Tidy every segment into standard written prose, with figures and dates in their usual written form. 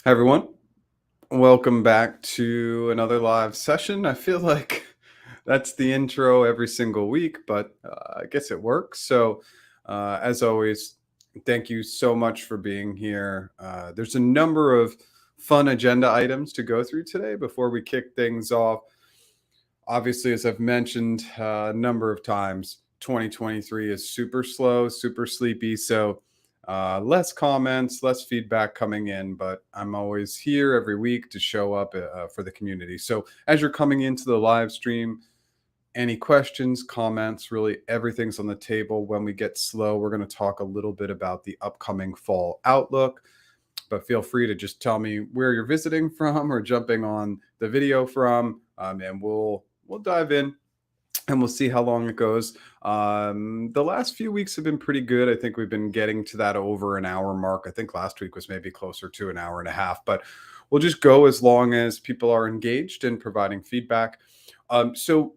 Hi, everyone. Welcome back to another live session. I feel like that's the intro every single week, but I guess it works. As always, thank you so much for being here. There's a number of fun agenda items to go through today before we kick things off. Obviously, as I've mentioned a number of times, 2023 is super slow, super sleepy. Less comments, less feedback coming in, but I'm always here every week to show up for the community. So, as you're coming into the live stream, any questions, comments, really everything's on the table. When we get slow, we're going to talk a little bit about the upcoming fall outlook, but feel free to just tell me where you're visiting from or jumping on the video from, and we'll dive in and we'll see how long it goes. The last few weeks have been pretty good. I think we've been getting to that over an hour mark. I think last week was maybe closer to an hour and a half, but we'll just go as long as people are engaged in providing feedback. So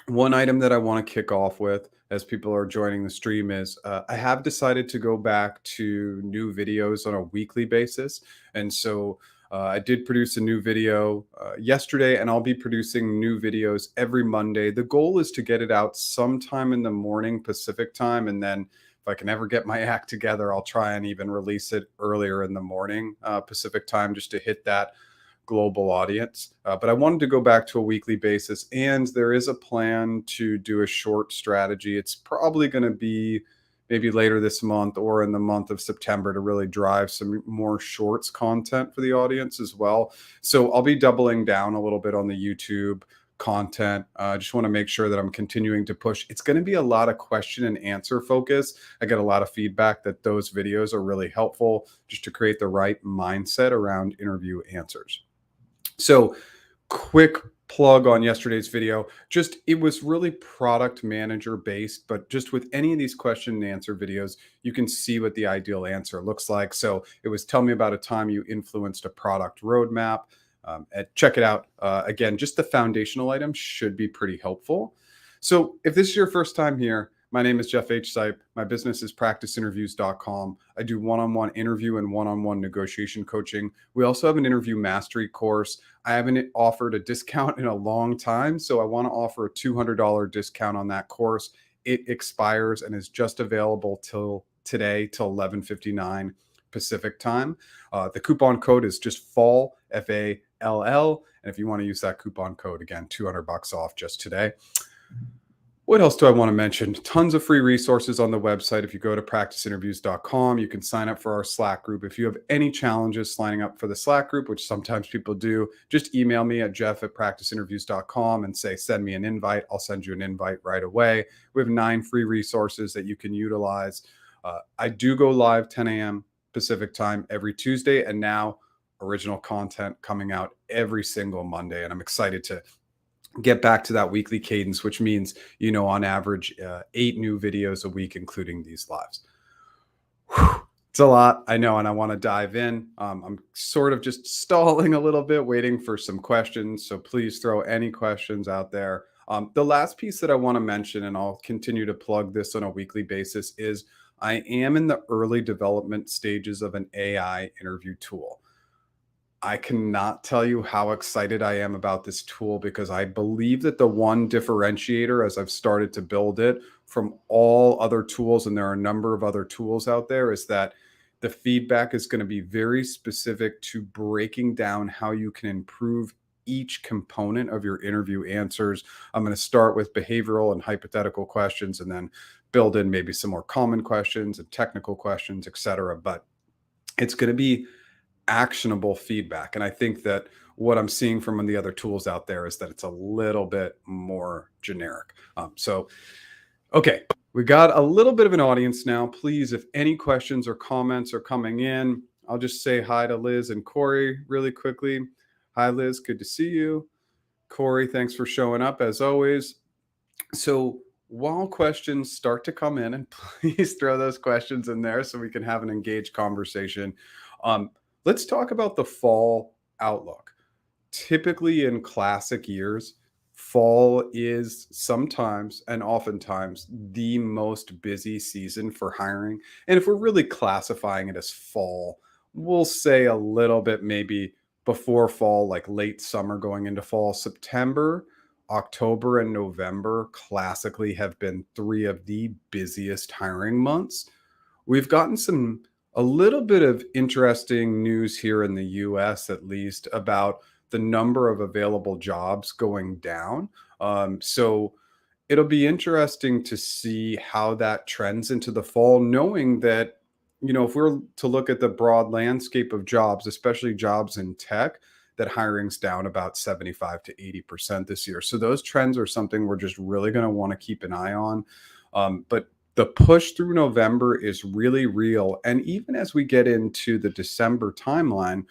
one item that I want to kick off with as people are joining the stream is I have decided to go back to new videos on a weekly basis. I did produce a new video yesterday, and I'll be producing new videos every Monday. The goal is to get it out sometime in the morning Pacific time. And then if I can ever get my act together, I'll try and even release it earlier in the morning Pacific time just to hit that global audience. But I wanted to go back to a weekly basis, and there is a plan to do a short strategy. It's probably going to be maybe later this month or in the month of September to really drive some more shorts content for the audience as well. So I'll be doubling down a little bit on the YouTube content. I just want to make sure that I'm continuing to push. It's going to be a lot of question and answer focus. I get a lot of feedback that those videos are really helpful just to create the right mindset around interview answers. So, quick plug on yesterday's video. Just it was really product manager based, but just with any of these question and answer videos, you can see what the ideal answer looks like. So, it was tell me about a time you influenced a product roadmap. Check it out. Again, just the foundational items should be pretty helpful. So, if this is your first time here, my name is Jeff H. Sipe. My business is practiceinterviews.com. I do one-on-one interview and one-on-one negotiation coaching. We also have an interview mastery course. I haven't offered a discount in a long time, so I want to offer a $200 discount on that course. It expires and is just available till today, till 11:59 Pacific time. The coupon code is just FALL, FALL. And if you want to use that coupon code, again, $200 off just today. What else do I want to mention? Tons of free resources on the website. If you go to practiceinterviews.com, you can sign up for our Slack group. If you have any challenges signing up for the Slack group, which sometimes people do, just email me at jeff@practiceinterviews.com and say, send me an invite. I'll send you an invite right away. We have 9 free resources that you can utilize. I do go live 10 a.m. Pacific time every Tuesday, and now original content coming out every single Monday. And I'm excited to get back to that weekly cadence, which means, on average, 8 new videos a week, including these lives. Whew. It's a lot, I know, and I want to dive in. I'm sort of just stalling a little bit, waiting for some questions. So please throw any questions out there. The last piece that I want to mention, and I'll continue to plug this on a weekly basis, is I am in the early development stages of an AI interview tool. I cannot tell you how excited I am about this tool because I believe that the one differentiator as I've started to build it from all other tools, and there are a number of other tools out there, is that the feedback is going to be very specific to breaking down how you can improve each component of your interview answers. I'm going to start with behavioral and hypothetical questions and then build in maybe some more common questions and technical questions, etc. But it's going to be actionable feedback. And I think that what I'm seeing from the other tools out there is that it's a little bit more generic. Okay, we got a little bit of an audience now. Please, if any questions or comments are coming in, I'll just say hi to Liz and Corey really quickly. Hi, Liz. Good to see you. Corey, thanks for showing up as always. So while questions start to come in, and please throw those questions in there so we can have an engaged conversation. Let's talk about the fall outlook. Typically in classic years, fall is sometimes and oftentimes the most busy season for hiring. And if we're really classifying it as fall, we'll say a little bit maybe before fall, like late summer going into fall. September, October, and November classically have been three of the busiest hiring months. We've gotten some a little bit of interesting news here in the US at least about the number of available jobs going down. So it'll be interesting to see how that trends into the fall, knowing that, if we're to look at the broad landscape of jobs, especially jobs in tech, that hiring's down about 75 to 80% this year. So those trends are something we're just really going to want to keep an eye on. But the push through November is really real. And even as we get into the December timeline,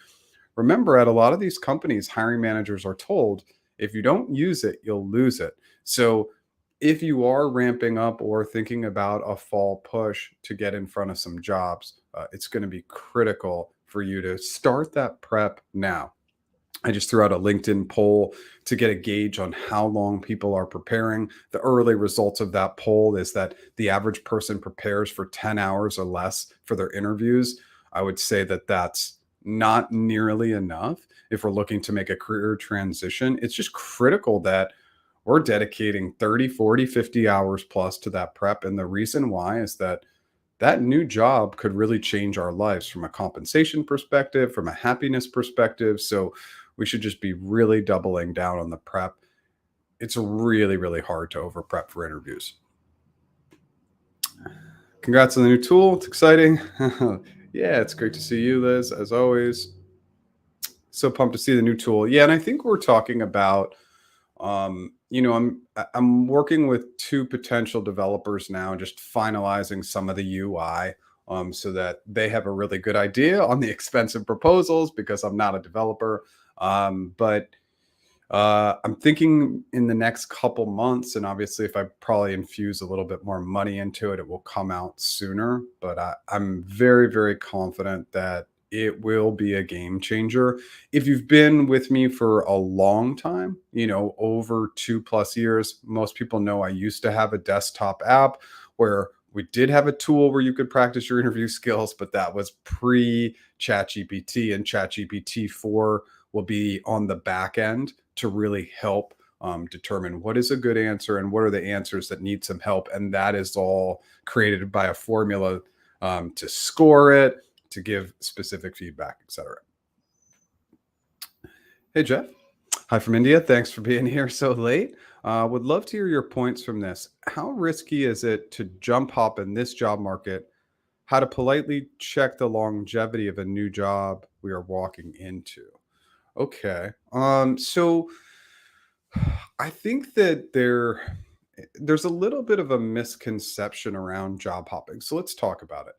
remember, at a lot of these companies, hiring managers are told, if you don't use it, you'll lose it. So if you are ramping up or thinking about a fall push to get in front of some jobs, it's going to be critical for you to start that prep now. I just threw out a LinkedIn poll to get a gauge on how long people are preparing. The early results of that poll is that the average person prepares for 10 hours or less for their interviews. I would say that that's not nearly enough if we're looking to make a career transition. It's just critical that we're dedicating 30, 40, 50 hours plus to that prep. And the reason why is that that new job could really change our lives from a compensation perspective, from a happiness perspective. So we should just be really doubling down on the prep. It's really, really hard to over prep for interviews. Congrats on the new tool. It's exciting. Yeah, it's great to see you, Liz, as always. So pumped to see the new tool. Yeah, and I think we're talking about I'm working with two potential developers now, just finalizing some of the UI, so that they have a really good idea on the expensive proposals because I'm not a developer. But I'm thinking in the next couple months, and obviously, if I probably infuse a little bit more money into it, it will come out sooner. But I'm very, very confident that it will be a game changer. If you've been with me for a long time, over 2+ years, most people know I used to have a desktop app where we did have a tool where you could practice your interview skills, but that was pre ChatGPT, and ChatGPT 4 will be on the back end to really help determine what is a good answer and what are the answers that need some help. And that is all created by a formula to score it, to give specific feedback, etc. Hey, Jeff. Hi from India. Thanks for being here so late. Would love to hear your points from this. How risky is it to jump hop in this job market? How to politely check the longevity of a new job we are walking into? Okay. So I think that there's a little bit of a misconception around job hopping. So let's talk about it.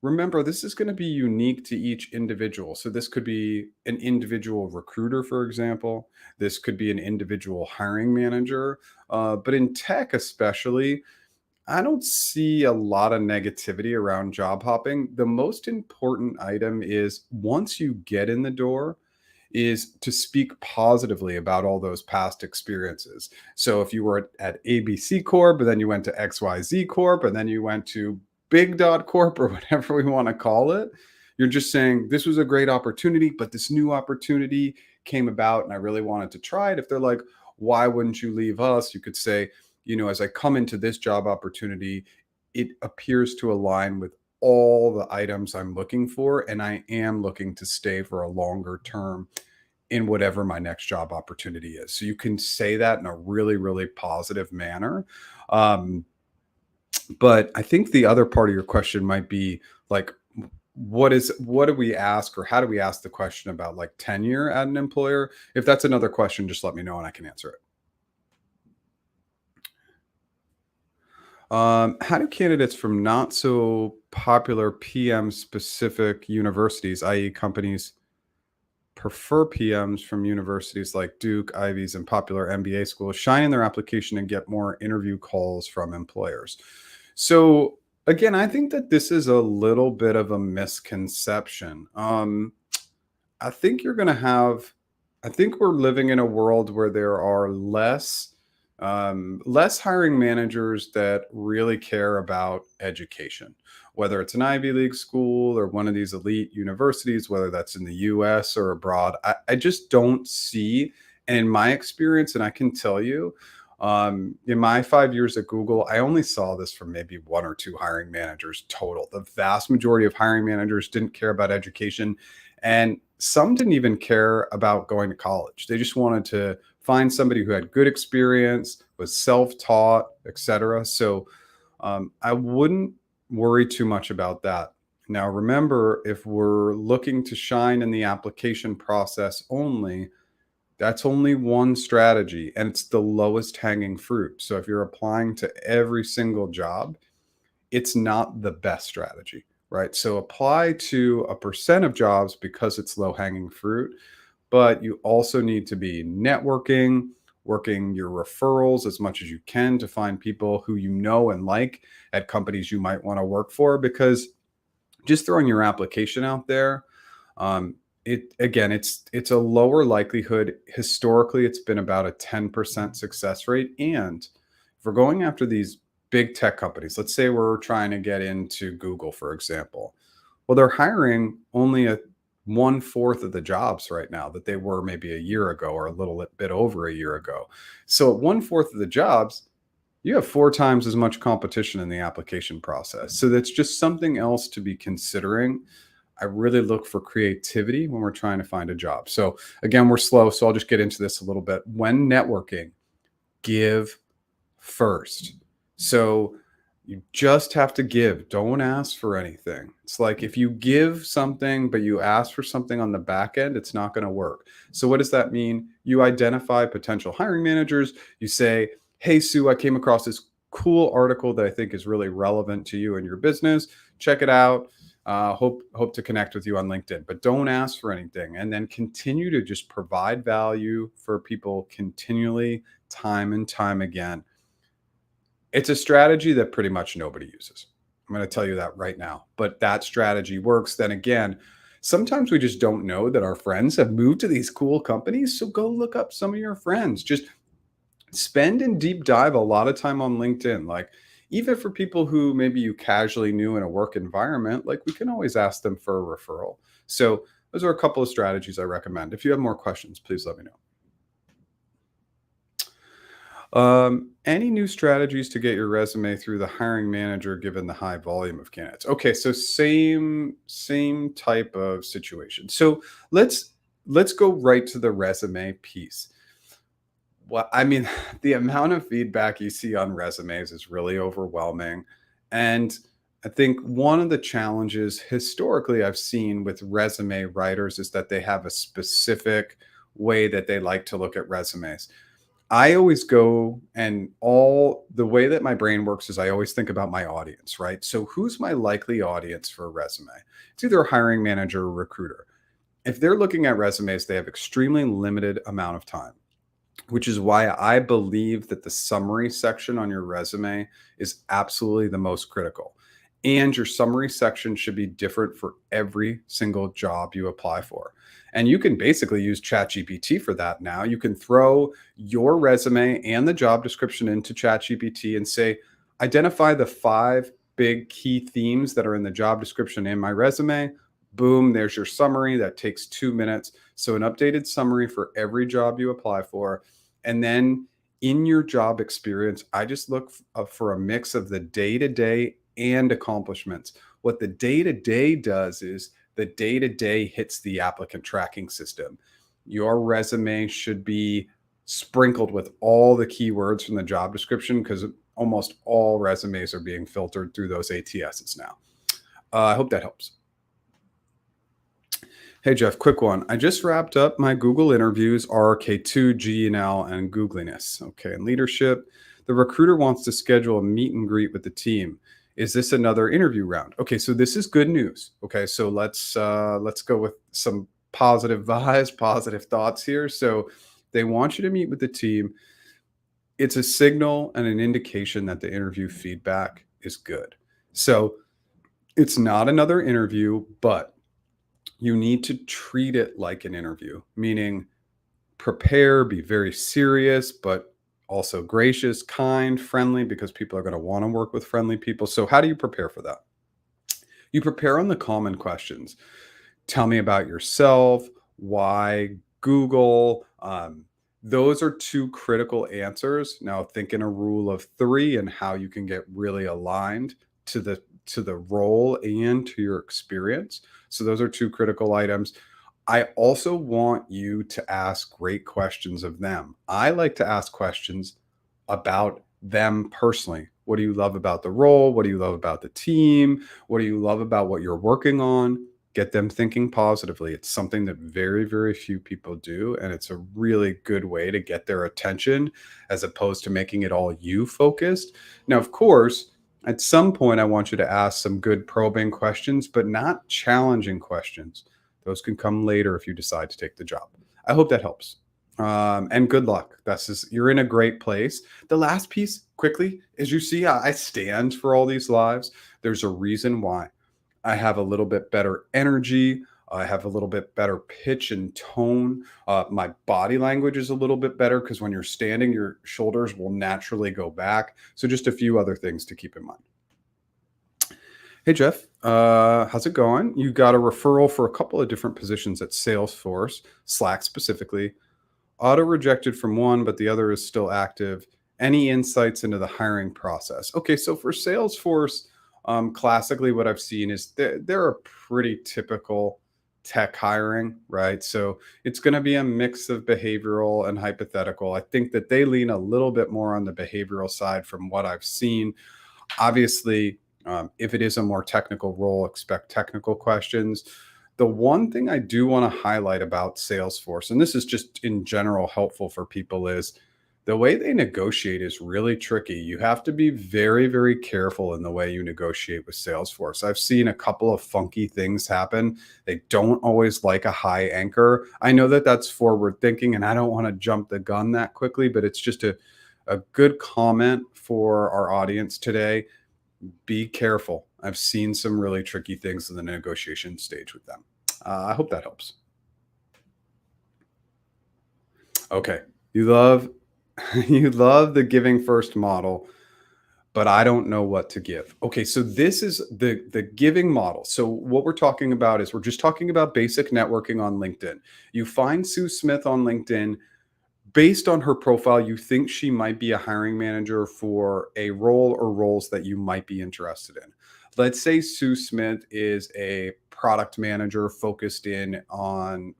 Remember, this is going to be unique to each individual. So this could be an individual recruiter, for example. This could be an individual hiring manager. But in tech, especially, I don't see a lot of negativity around job hopping. The most important item is once you get in the door, is to speak positively about all those past experiences. So if you were at ABC Corp, and then you went to XYZ Corp, and then you went to Big Dot Corp, or whatever we want to call it, you're just saying this was a great opportunity, but this new opportunity came about and I really wanted to try it. If they're like, why wouldn't you leave us? You could say, as I come into this job opportunity, it appears to align with all the items I'm looking for, and I am looking to stay for a longer term in whatever my next job opportunity is. So you can say that in a really, really positive manner. Um, but I think the other part of your question might be like, what do we ask, or how do we ask the question about like tenure at an employer? If that's another question, just let me know and I can answer it. How do candidates from not so popular PM specific universities, i.e., companies, prefer PMs from universities like Duke, Ivies, and popular MBA schools shine in their application and get more interview calls from employers? So, again, I think that this is a little bit of a misconception. I think you're going to have, I think we're living in a world where there are less hiring managers that really care about education. whether it's an Ivy League school or one of these elite universities, whether that's in the US or abroad. I just don't see, and in my experience, and I can tell you, in my 5 years at Google, I only saw this from maybe one or two hiring managers total. The vast majority of hiring managers didn't care about education, and some didn't even care about going to college. They just wanted to find somebody who had good experience, was self-taught, etc. So I wouldn't worry too much about that. Now, remember, if we're looking to shine in the application process only, that's only one strategy and it's the lowest hanging fruit. So if you're applying to every single job, it's not the best strategy, right? So apply to a percent of jobs because it's low hanging fruit, but you also need to be networking, working your referrals as much as you can to find people who you know and like at companies you might want to work for, because just throwing your application out there, um, it again, it's a lower likelihood. Historically, it's been about a 10% success rate. And if we're going after these big tech companies, let's say we're trying to get into Google, for example. Well, they're hiring only a one-fourth of the jobs right now that they were maybe a year ago or a little bit over a year ago. So at one-fourth of the jobs, you have four times as much competition in the application process. So that's just something else to be considering. I really look for creativity when we're trying to find a job. So again, we're slow, so I'll just get into this a little bit. When networking, give first. So you just have to give. Don't ask for anything. It's like if you give something, but you ask for something on the back end, it's not going to work. So, what does that mean? You identify potential hiring managers. You say, "Hey, Sue, I came across this cool article that I think is really relevant to you and your business. Check it out. Hope to connect with you on LinkedIn." But don't ask for anything, and then continue to just provide value for people continually, time and time again. It's a strategy that pretty much nobody uses. I'm going to tell you that right now. But that strategy works. Then again, sometimes we just don't know that our friends have moved to these cool companies. So go look up some of your friends. Just spend and deep dive a lot of time on LinkedIn. Like, even for people who maybe you casually knew in a work environment, like we can always ask them for a referral. So those are a couple of strategies I recommend. If you have more questions, please let me know. Any new strategies to get your resume through the hiring manager given the high volume of candidates? Okay, so same type of situation. So let's go right to the resume piece. Well, I mean, the amount of feedback you see on resumes is really overwhelming. And I think one of the challenges historically I've seen with resume writers is that they have a specific way that they like to look at resumes. I always go, and all the way that my brain works is I always think about my audience, right? So who's my likely audience for a resume? It's either a hiring manager or recruiter. If they're looking at resumes, they have extremely limited amount of time, which is why I believe that the summary section on your resume is absolutely the most critical. And your summary section should be different for every single job you apply for. And you can basically use ChatGPT for that now. You can throw your resume and the job description into ChatGPT and say, identify the five big key themes that are in the job description and my resume. Boom, there's your summary. That takes 2 minutes. So, an updated summary for every job you apply for. And then in your job experience, I just look for a mix of the day to day and accomplishments. What the day to day does is the day to day hits the applicant tracking system. Your resume should be sprinkled with all the keywords from the job description because almost all resumes are being filtered through those ATSs now. I hope that helps. Hey Jeff, quick one. I just wrapped up my Google interviews, RK2, GNL, and Googliness. Okay, and leadership. The recruiter wants to schedule a meet and greet with the team. Is this another interview round? Okay, so this is good news. Okay, so let's go with some positive vibes, positive thoughts here. So they want you to meet with the team. It's a signal and an indication that the interview feedback is good. So it's not another interview, but you need to treat it like an interview, meaning prepare, be very serious, but also gracious, kind, friendly, because people are going to want to work with friendly people. So, how do you prepare for that? You prepare on the common questions. Tell me about yourself, why Google. Those are two critical answers. Now think in a rule of three and how you can get really aligned to the role and to your experience. So those are two critical items. I also want you to ask great questions of them. I like to ask questions about them personally. What do you love about the role? What do you love about the team? What do you love about what you're working on? Get them thinking positively. It's something that very, very few people do. And it's a really good way to get their attention as opposed to making it all you focused. Now, of course, at some point, I want you to ask some good probing questions, but not challenging questions. Those can come later if you decide to take the job. I hope that helps. And good luck. You're in a great place. The last piece, quickly, is you see I stand for all these lives. There's a reason why. I have a little bit better energy. I have a little bit better pitch and tone. My body language is a little bit better because when you're standing, your shoulders will naturally go back. So, just a few other things to keep in mind. Hey, Jeff, how's it going? You got a referral for a couple of different positions at Salesforce, Slack specifically. Auto rejected from one, but the other is still active. Any insights into the hiring process? Okay, so for Salesforce, classically, what I've seen is they're a pretty typical tech hiring, right? So it's going to be a mix of behavioral and hypothetical. I think that they lean a little bit more on the behavioral side from what I've seen. Obviously, if it is a more technical role, expect technical questions. The one thing I do want to highlight about Salesforce, and this is just in general helpful for people, is the way they negotiate is really tricky. You have to be very, very careful in the way you negotiate with Salesforce. I've seen a couple of funky things happen. They don't always like a high anchor. I know that that's forward thinking, and I don't want to jump the gun that quickly, but it's just a good comment for our audience today. Be careful. I've seen some really tricky things in the negotiation stage with them. I hope that helps. Okay. You love you love the giving first model, but I don't know what to give. Okay, so this is the giving model. So what we're talking about is we're just talking about basic networking on LinkedIn. You find Sue Smith on LinkedIn. Based on her profile, you think she might be a hiring manager for a role or roles that you might be interested in. Let's say Sue Smith is a product manager focused in on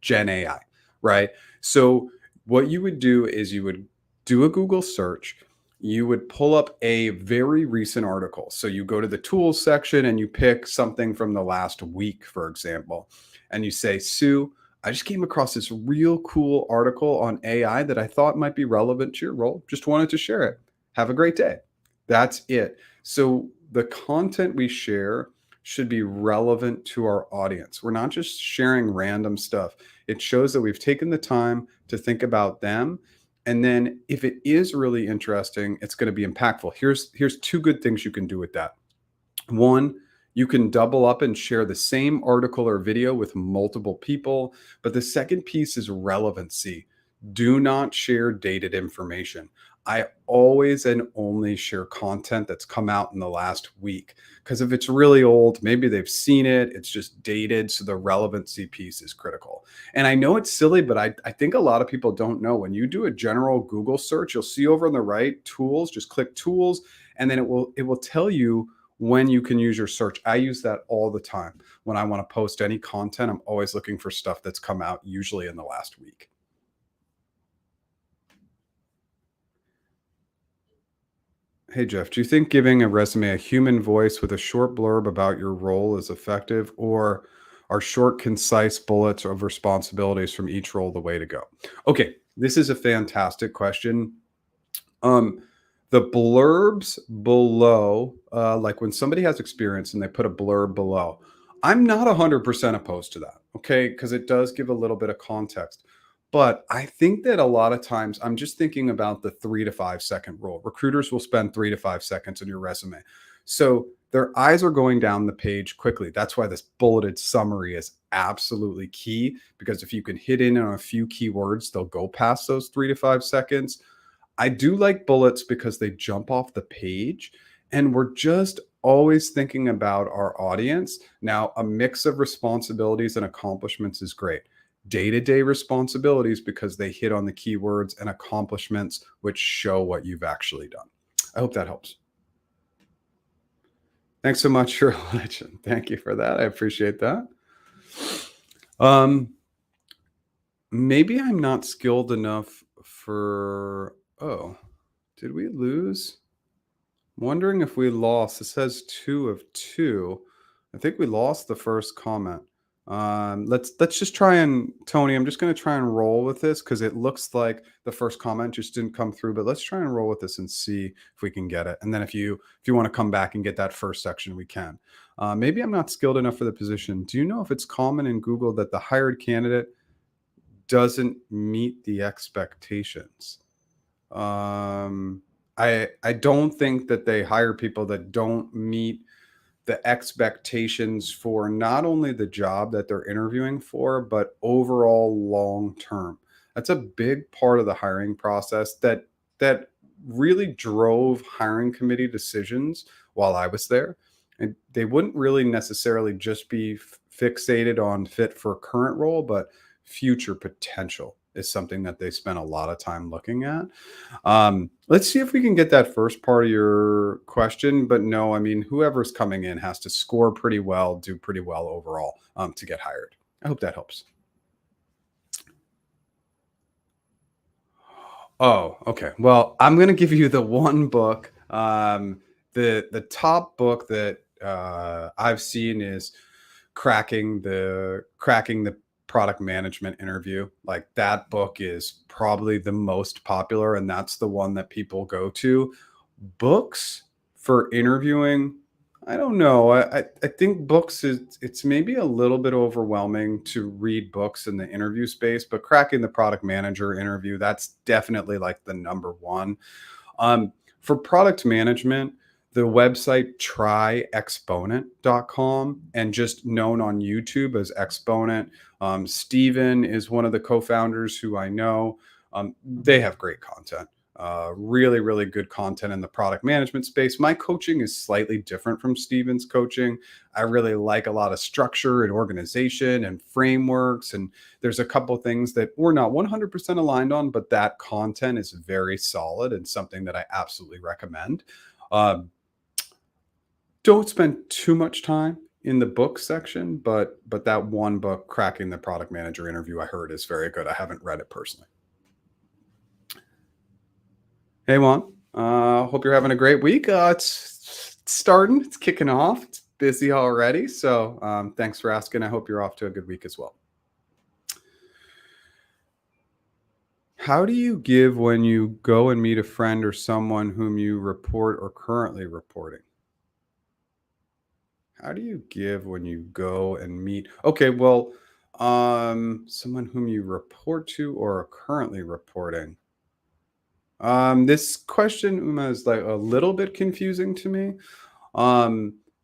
Gen AI, right? So what you would do is you would do a Google search. You would pull up a very recent article. So you go to the tools section and you pick something from the last week, for example, and you say, Sue, I just came across this real cool article on AI that I thought might be relevant to your role. Just wanted to share it. Have a great day. That's it. So the content we share should be relevant to our audience. We're not just sharing random stuff. It shows that we've taken the time to think about them. And then if it is really interesting, it's going to be impactful. Here's two good things you can do with that. One, you can double up and share the same article or video with multiple people. But the second piece is relevancy. Do not share dated information. I always and only share content that's come out in the last week. Because if it's really old, maybe they've seen it, it's just dated. So the relevancy piece is critical. And I know it's silly, but I think a lot of people don't know. When you do a general Google search, you'll see over on the right tools, just click tools, and then it will tell you when you can use your search. I use that all the time. When I want to post any content, I'm always looking for stuff that's come out, usually in the last week. Hey, Jeff, do you think giving a resume a human voice with a short blurb about your role is effective, or are short, concise bullets of responsibilities from each role the way to go? Okay, this is a fantastic question. Um, the blurbs below, like when somebody has experience and they put a blurb below, I'm not 100% opposed to that, okay? Because it does give a little bit of context. But I think that a lot of times I'm just thinking about the 3 to 5 second rule. Recruiters will spend 3 to 5 seconds on your resume. So their eyes are going down the page quickly. That's why this bulleted summary is absolutely key, because if you can hit in on a few keywords, they'll go past those 3 to 5 seconds. I do like bullets because they jump off the page and we're just always thinking about our audience. Now, a mix of responsibilities and accomplishments is great. Day-to-day responsibilities because they hit on the keywords, and accomplishments which show what you've actually done. I hope that helps. Thanks so much for watching. Thank you for that. I appreciate that. Um, maybe I'm not skilled enough for. Oh, did we lose? I'm wondering if we lost. It says 2 of 2. I think we lost the first comment. Let's just try and Tony. I'm just going to try and roll with this because it looks like the first comment just didn't come through. But let's try and roll with this and see if we can get it. And then if you want to come back and get that first section, we can. Maybe I'm not skilled enough for the position. Do you know if it's common in Google that the hired candidate doesn't meet the expectations? I don't think that they hire people that don't meet the expectations for not only the job that they're interviewing for, but overall long term. That's a big part of the hiring process that really drove hiring committee decisions while I was there. And they wouldn't really necessarily just be fixated on fit for current role, but future potential is something that they spent a lot of time looking at. Let's see if we can get that first part of your question. But no, I mean, whoever's coming in has to score pretty well, do pretty well overall to get hired. I hope that helps. Oh, okay. Well, I'm going to give you the one book. The top book that I've seen is cracking the product management interview. Like that book is probably the most popular, and that's the one that people go to. Books for interviewing, I don't know. I think books is it's maybe a little bit overwhelming to read books in the interview space, but cracking the product manager interview, that's definitely like the number one. For product management, the website tryexponent.com and just known on YouTube as Exponent. Steven is one of the co-founders who I know. They have great content. Really, really good content in the product management space. My coaching is slightly different from Steven's coaching. I really like a lot of structure and organization and frameworks. And there's a couple things that we're not 100% aligned on, but that content is very solid and something that I absolutely recommend. Don't spend too much time in the book section, but that one book, Cracking the Product Manager Interview, I heard is very good. I haven't read it personally. Hey, Juan. Hope you're having a great week. It's starting. It's kicking off. It's busy already. So thanks for asking. I hope you're off to a good week as well. How do you give when you go and meet a friend or someone whom you report or currently reporting? How do you give when you go and meet? Okay, well, someone whom you report to or are currently reporting. This question, Uma, is like a little bit confusing to me. A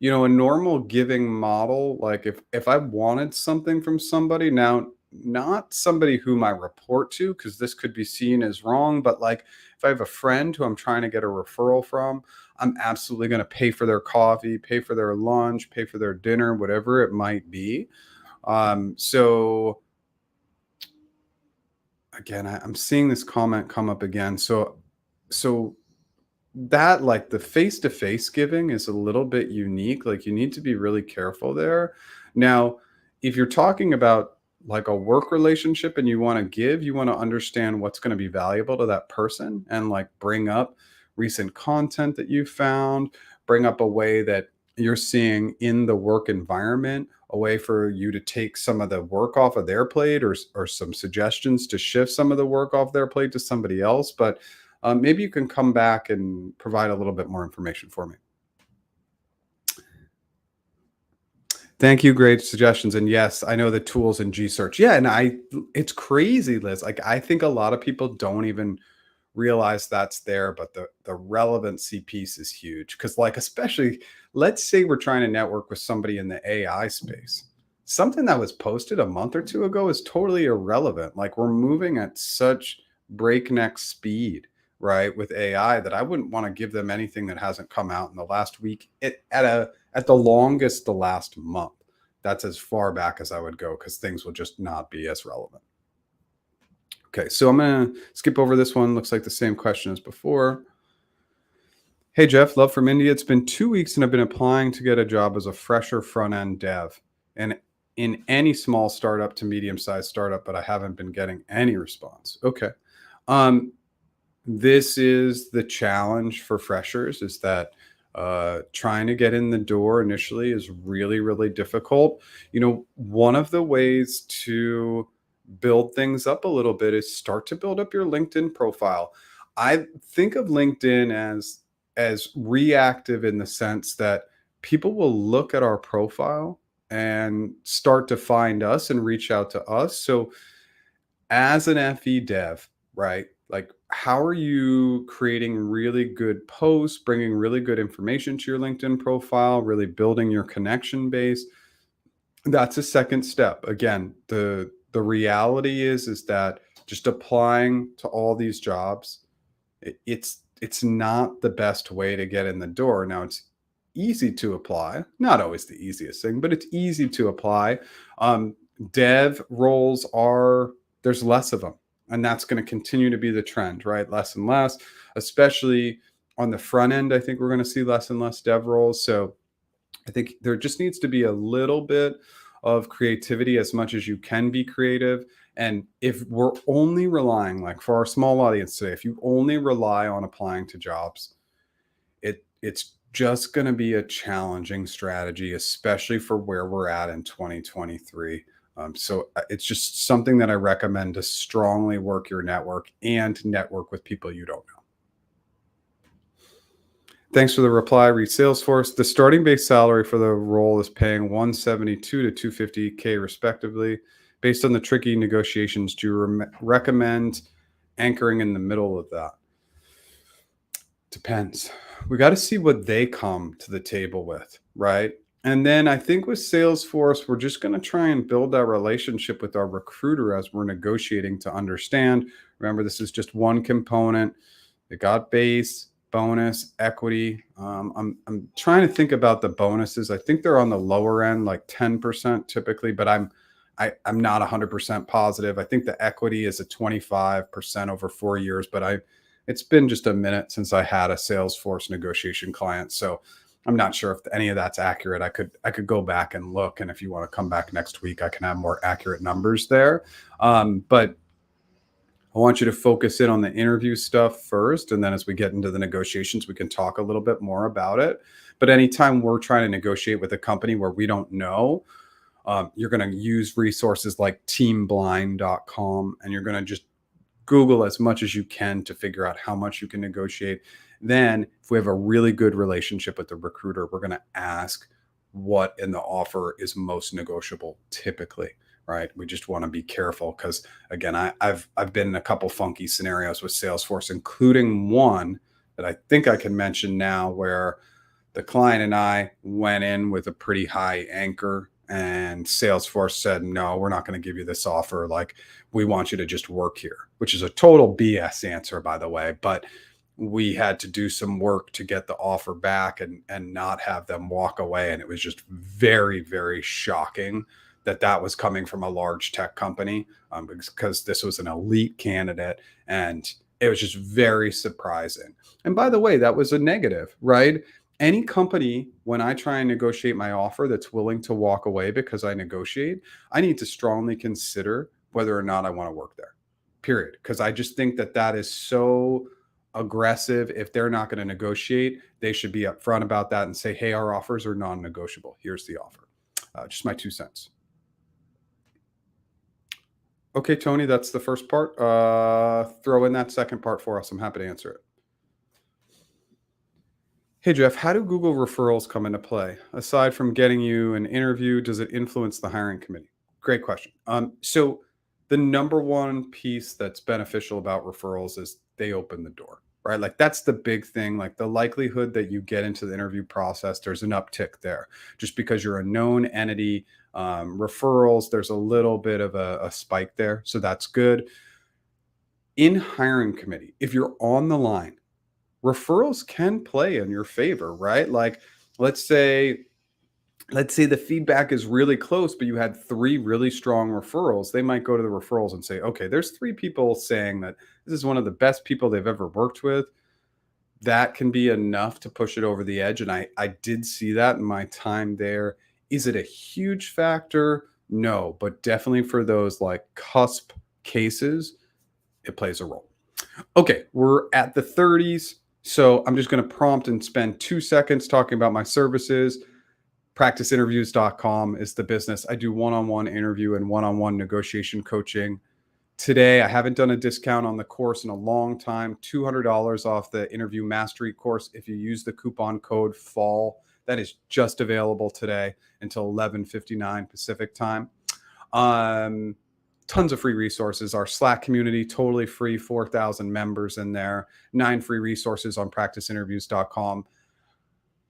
normal giving model, like if I wanted something from somebody, now not somebody whom I report to, because this could be seen as wrong, but like if I have a friend who I'm trying to get a referral from, I'm absolutely going to pay for their coffee, pay for their lunch, pay for their dinner, whatever it might be. So again, I'm seeing this comment come up again. So that like the face-to-face giving is a little bit unique. Like you need to be really careful there. Now, if you're talking about like a work relationship and you want to give, you want to understand what's going to be valuable to that person and like bring up recent content that you found, bring up a way that you're seeing in the work environment, a way for you to take some of the work off of their plate or some suggestions to shift some of the work off their plate to somebody else. But maybe you can come back and provide a little bit more information for me. Thank you. Great suggestions. And yes, I know the tools in G search. Yeah. And it's crazy, Liz. Like, I think a lot of people don't even realize that's there, but the relevancy piece is huge. Cause, like, especially, let's say we're trying to network with somebody in the AI space. Something that was posted a month or two ago is totally irrelevant. Like, we're moving at such breakneck speed right, with AI, that I wouldn't want to give them anything that hasn't come out in the last week. At the longest, the last month. That's as far back as I would go because things will just not be as relevant. Okay, so I'm gonna skip over this one. Looks like the same question as before. Hey Jeff, love from India. It's been 2 weeks and I've been applying to get a job as a fresher front end dev, and in any small startup to medium sized startup, but I haven't been getting any response. Okay. Um, this is the challenge for freshers, is that trying to get in the door initially is really, really difficult. One of the ways to build things up a little bit is start to build up your LinkedIn profile. I think of LinkedIn as reactive in the sense that people will look at our profile and start to find us and reach out to us. So as an FE dev, right? Like, how are you creating really good posts, bringing really good information to your LinkedIn profile, really building your connection base? That's a second step. Again, the reality is that just applying to all these jobs, it's not the best way to get in the door. Now, it's easy to apply, not always the easiest thing, but it's easy to apply. Um, Dev roles are, there's less of them, and that's going to continue to be the trend, right? Less and less, especially on the front end. I think we're going to see less and less dev roles. So I think there just needs to be a little bit of creativity, as much as you can be creative. And if we're only relying, like for our small audience today, if you only rely on applying to jobs, it's just going to be a challenging strategy, especially for where we're at in 2023. So it's just something that I recommend, to strongly work your network and network with people you don't know. Thanks for the reply. Read Salesforce. The starting base salary for the role is paying 172 to 250K respectively. Based on the tricky negotiations, do you recommend anchoring in the middle of that? Depends. We got to see what they come to the table with, right? And then I think with Salesforce, we're just going to try and build that relationship with our recruiter as we're negotiating, to understand. Remember, this is just one component. It got base, bonus, equity. I'm trying to think about the bonuses. I think they're on the lower end, like 10% typically, but I'm not 100% positive. I think the equity is at 25% over 4 years, but it's been just a minute since I had a Salesforce negotiation client, so I'm not sure if any of that's accurate. I could go back and look, and if you want to come back next week, I can have more accurate numbers there. But I want you to focus in on the interview stuff first, and then as we get into the negotiations, we can talk a little bit more about it. But anytime we're trying to negotiate with a company where we don't know, you're going to use resources like teamblind.com, and you're going to just Google as much as you can to figure out how much you can negotiate. Then, if we have a really good relationship with the recruiter, we're going to ask what in the offer is most negotiable typically, right? We just want to be careful because, again, I've been in a couple funky scenarios with Salesforce, including one that I think I can mention now, where the client and I went in with a pretty high anchor, and Salesforce said, no, we're not going to give you this offer. Like, we want you to just work here, which is a total BS answer, by the way. But we had to do some work to get the offer back and not have them walk away. And it was just very, very shocking that was coming from a large tech company, because this was an elite candidate. And it was just very surprising. And by the way, that was a negative, right? Any company, when I try and negotiate my offer, that's willing to walk away because I negotiate, I need to strongly consider whether or not I want to work there, period. Because I just think that is so aggressive. If they're not going to negotiate, they should be upfront about that and say, hey, our offers are non-negotiable. Here's the offer. Just my 2 cents. Okay, Tony, that's the first part. Throw in that second part for us. I'm happy to answer it. Hey, Jeff, how do Google referrals come into play? Aside from getting you an interview, does it influence the hiring committee? Great question. So the number one piece that's beneficial about referrals is they open the door, right? Like, that's the big thing. Like, the likelihood that you get into the interview process, there's an uptick there just because you're a known entity. Referrals, there's a little bit of a spike there. So that's good. In hiring committee, if you're on the line, referrals can play in your favor, right? Like, let's say let's say the feedback is really close, but you had three really strong referrals. They might go to the referrals and say, okay, there's three people saying that this is one of the best people they've ever worked with. That can be enough to push it over the edge. And I did see that in my time there. Is it a huge factor? No, but definitely for those like cusp cases, it plays a role. Okay, we're at the 30s. So I'm just going to prompt and spend 2 seconds talking about my services. Practiceinterviews.com is the business. I do one-on-one interview and one-on-one negotiation coaching. Today, I haven't done a discount on the course in a long time. $200 off the interview mastery course if you use the coupon code FALL. That is just available today until 11:59 Pacific time. Um, Tons of free resources. Our Slack community, totally free, 4,000 members in there. 9 free resources on practiceinterviews.com.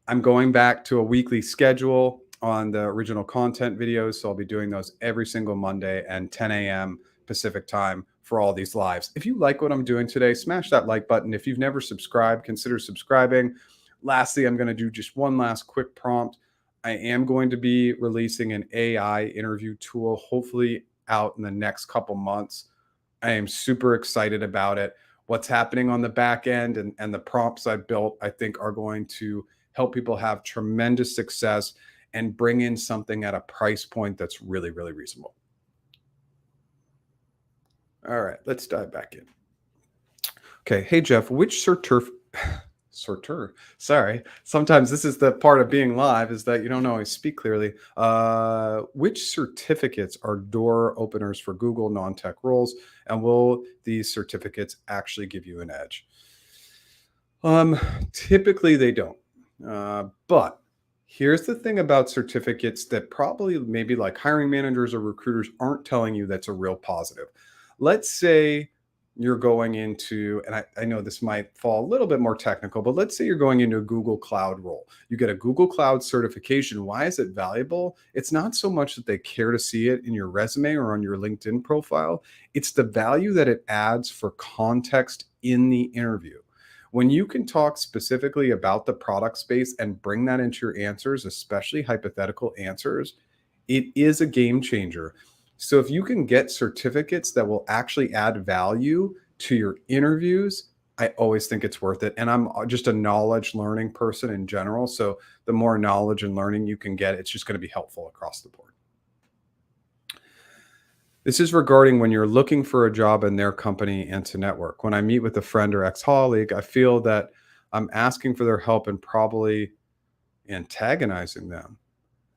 I'm going back to a weekly schedule on the original content videos. So I'll be doing those every single Monday and 10 a.m. Pacific time for all these lives. If you like what I'm doing today, smash that like button. If you've never subscribed, consider subscribing. Lastly, I'm going to do just one last quick prompt. I am going to be releasing an AI interview tool, hopefully out in the next couple months. I am super excited about it. What's happening on the back end and the prompts I built, I think, are going to help people have tremendous success and bring in something at a price point that's really, really reasonable. All right, let's dive back in. Okay, hey Jeff, which sorry. Sometimes this is the part of being live is that you don't always speak clearly. Which certificates are door openers for Google non-tech roles, and will these certificates actually give you an edge? Typically they don't. But here's the thing about certificates that probably maybe like hiring managers or recruiters aren't telling you that's a real positive. Let's say you're going into, and I know this might fall a little bit more technical, but let's say you're going into a Google Cloud role. You get a Google Cloud certification. Why is it valuable? It's not so much that they care to see it in your resume or on your LinkedIn profile, it's the value that it adds for context in the interview. When you can talk specifically about the product space and bring that into your answers, especially hypothetical answers, it is a game changer. So if you can get certificates that will actually add value to your interviews, I always think it's worth it. And I'm just a knowledge learning person in general. So the more knowledge and learning you can get, it's just going to be helpful across the board. This is regarding when you're looking for a job in their company and to network. When I meet with a friend or ex-colleague, I feel that I'm asking for their help and probably antagonizing them.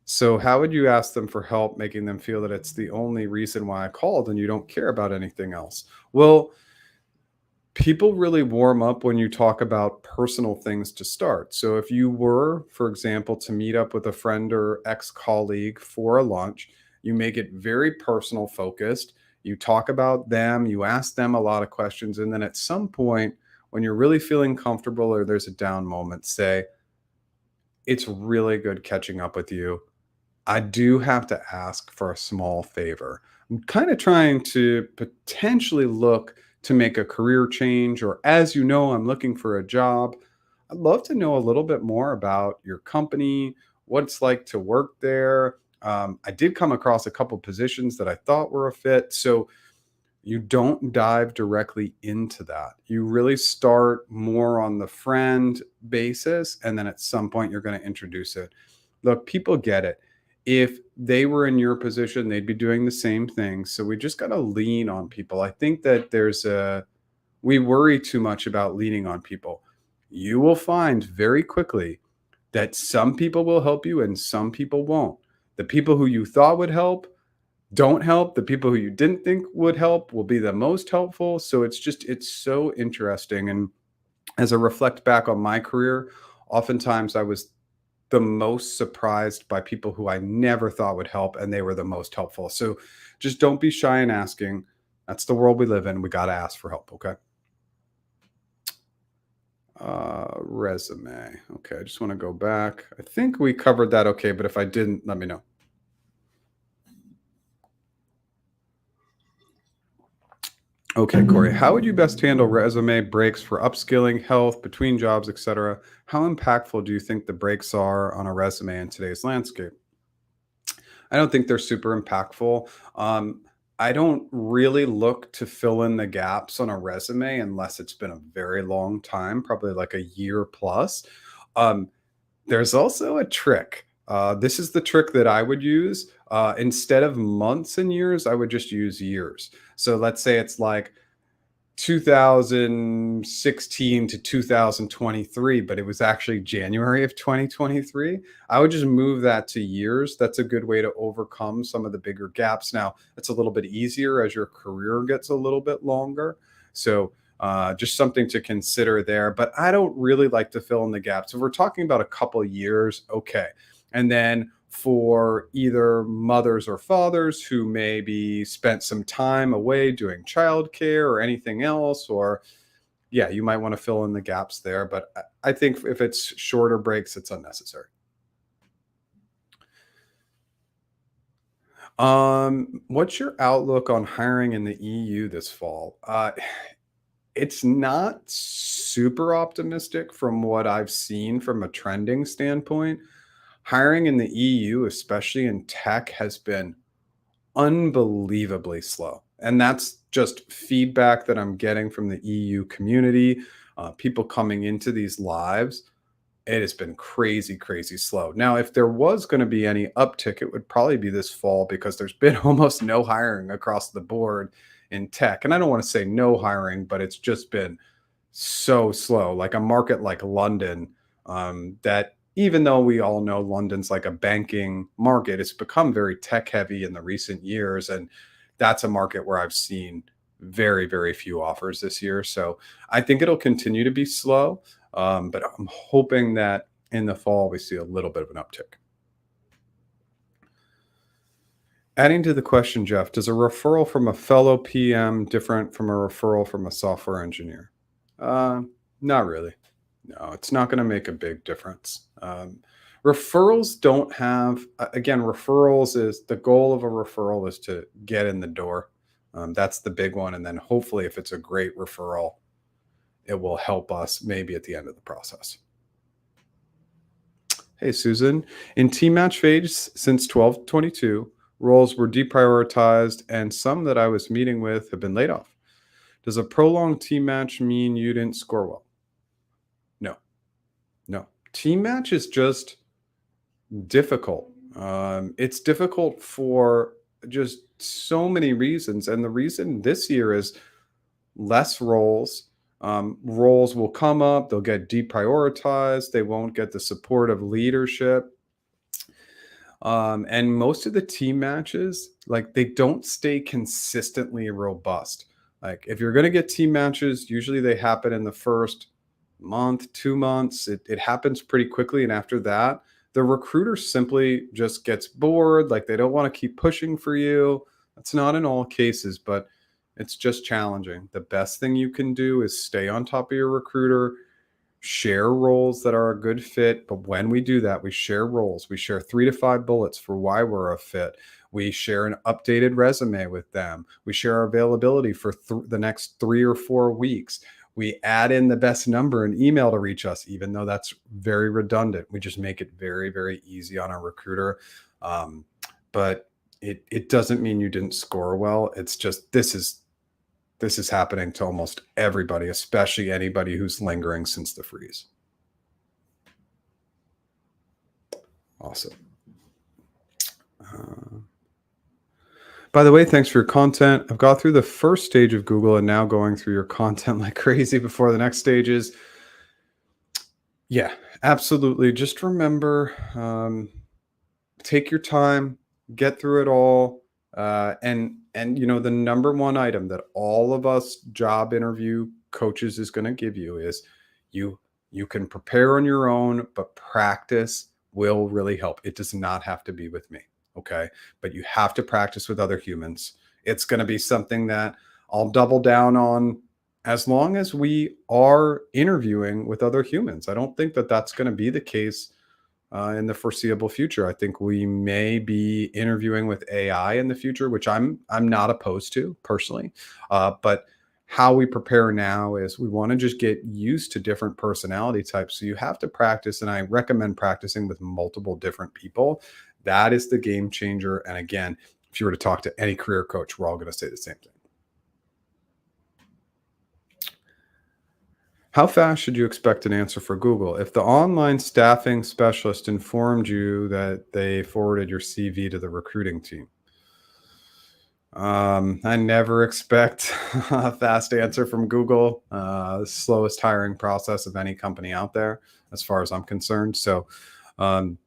So how would you ask them for help, making them feel that it's the only reason why I called and you don't care about anything else? Well, people really warm up when you talk about personal things to start. So if you were, for example, to meet up with a friend or ex-colleague for a lunch, you make it very personal focused. You talk about them, you ask them a lot of questions, and then at some point when you're really feeling comfortable or there's a down moment, say, "It's really good catching up with you. I do have to ask for a small favor. I'm kind of trying to potentially look to make a career change, or as you know, I'm looking for a job. I'd love to know a little bit more about your company, what it's like to work there. I did come across a couple positions that I thought were a fit. So you don't dive directly into that. You really start more on the friend basis. And then at some point, you're going to introduce it. Look, people get it. If they were in your position, they'd be doing the same thing. So we just got to lean on people. I think that we worry too much about leaning on people. You will find very quickly that some people will help you and some people won't. The people who you thought would help don't help. The people who you didn't think would help will be the most helpful. So it's so interesting. And as I reflect back on my career, oftentimes I was the most surprised by people who I never thought would help, and they were the most helpful. So just don't be shy in asking. That's the world we live in. We got to ask for help. Okay. Resume. Okay. I just want to go back. I think we covered that okay, but if I didn't, let me know. Okay, Corey, how would you best handle resume breaks for upskilling, health, between jobs, etc.? How impactful do you think the breaks are on a resume in today's landscape? I don't think they're super impactful. Um, I don't really look to fill in the gaps on a resume unless it's been a very long time, probably like a year plus. Um, there's also a trick. This is the trick that I would use. Instead of months and years, I would just use years. So let's say it's like 2016 to 2023, but it was actually January of 2023. I would just move that to years. That's a good way to overcome some of the bigger gaps. Now, it's a little bit easier as your career gets a little bit longer. So, just something to consider there. But I don't really like to fill in the gaps. If we're talking about a couple years, okay. And then for either mothers or fathers who maybe spent some time away doing childcare or anything else, or yeah, you might want to fill in the gaps there. But I think if it's shorter breaks, it's unnecessary. What's your outlook on hiring in the EU this fall? It's not super optimistic from what I've seen from a trending standpoint. Hiring in the EU, especially in tech, has been unbelievably slow. And that's just feedback that I'm getting from the EU community, people coming into these lives. It has been crazy, crazy slow. Now, if there was going to be any uptick, it would probably be this fall because there's been almost no hiring across the board in tech. And I don't want to say no hiring, but it's just been so slow. Like a market like London, that even though we all know London's like a banking market, it's become very tech heavy in the recent years. And that's a market where I've seen very, very few offers this year. So I think it'll continue to be slow. But I'm hoping that in the fall we see a little bit of an uptick. Adding to the question, Jeff, does a referral from a fellow PM different from a referral from a software engineer? Uh, Not really. No, it's not going to make a big difference. Referrals don't have, again, referrals is the goal of a referral is to get in the door. That's the big one. And then hopefully, if it's a great referral, it will help us maybe at the end of the process. Hey, Susan. In team match phase since 1222, roles were deprioritized, and some that I was meeting with have been laid off. Does a prolonged team match mean you didn't score well? No, no. Team match is just difficult. It's difficult for just so many reasons. And the reason this year is less roles. Roles will come up, they'll get deprioritized, they won't get the support of leadership. And most of the team matches, like they don't stay consistently robust. Like if you're going to get team matches, usually they happen in the first month, 2 months. It happens pretty quickly. And after that, the recruiter simply just gets bored. Like they don't want to keep pushing for you. That's not in all cases, but it's just challenging. The best thing you can do is stay on top of your recruiter, share roles that are a good fit. But when we do that, we share roles. We share 3 to 5 bullets for why we're a fit. We share an updated resume with them. We share our availability for the next 3 or 4 weeks. We add in the best number and email to reach us, even though that's very redundant. We just make it very, very easy on our recruiter. But it doesn't mean you didn't score well. It's just this is happening to almost everybody, especially anybody who's lingering since the freeze. Awesome. Uh, by the way, thanks for your content. I've got through the first stage of Google and now going through your content like crazy before the next stages. Yeah, absolutely. Just remember, take your time, get through it all. And the number one item that all of us job interview coaches is going to give you is you you can prepare on your own, but practice will really help. It does not have to be with me, okay? But you have to practice with other humans. It's going to be something that I'll double down on as long as we are interviewing with other humans. I don't think that that's going to be the case in the foreseeable future. I think we may be interviewing with AI in the future, which I'm not opposed to personally. But how we prepare now is we want to just get used to different personality types. So you have to practice, and I recommend practicing with multiple different people. That is the game changer. And again, if you were to talk to any career coach, we're all going to say the same thing. How fast should you expect an answer for Google? If the online staffing specialist informed you that they forwarded your CV to the recruiting team, I never expect a fast answer from Google. Slowest hiring process of any company out there, as far as I'm concerned. So, um,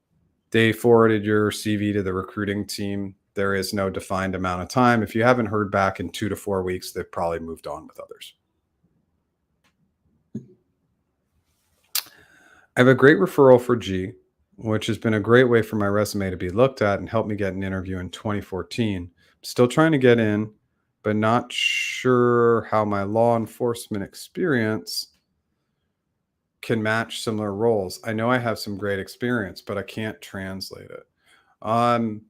they forwarded your CV to the recruiting team. There is no defined amount of time. If you haven't heard back in 2 to 4 weeks, they've probably moved on with others. I have a great referral for G, which has been a great way for my resume to be looked at and helped me get an interview in 2014. Still trying to get in, but not sure how my law enforcement experience can match similar roles. I know I have some great experience, but I can't translate it. Um,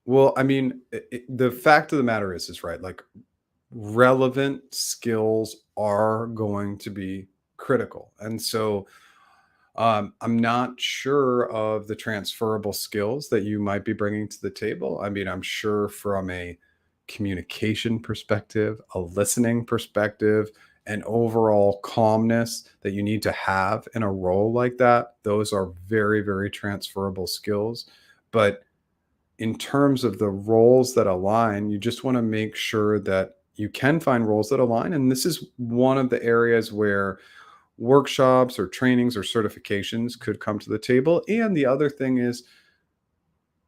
well, I mean, the fact of the matter is right. Like relevant skills are going to be critical, and so I'm not sure of the transferable skills that you might be bringing to the table. I mean, I'm sure from a communication perspective, a listening perspective, an overall calmness that you need to have in a role like that, those are very, very transferable skills. But in terms of the roles that align, you just want to make sure that you can find roles that align. And this is one of the areas where workshops or trainings or certifications could come to the table. And the other thing is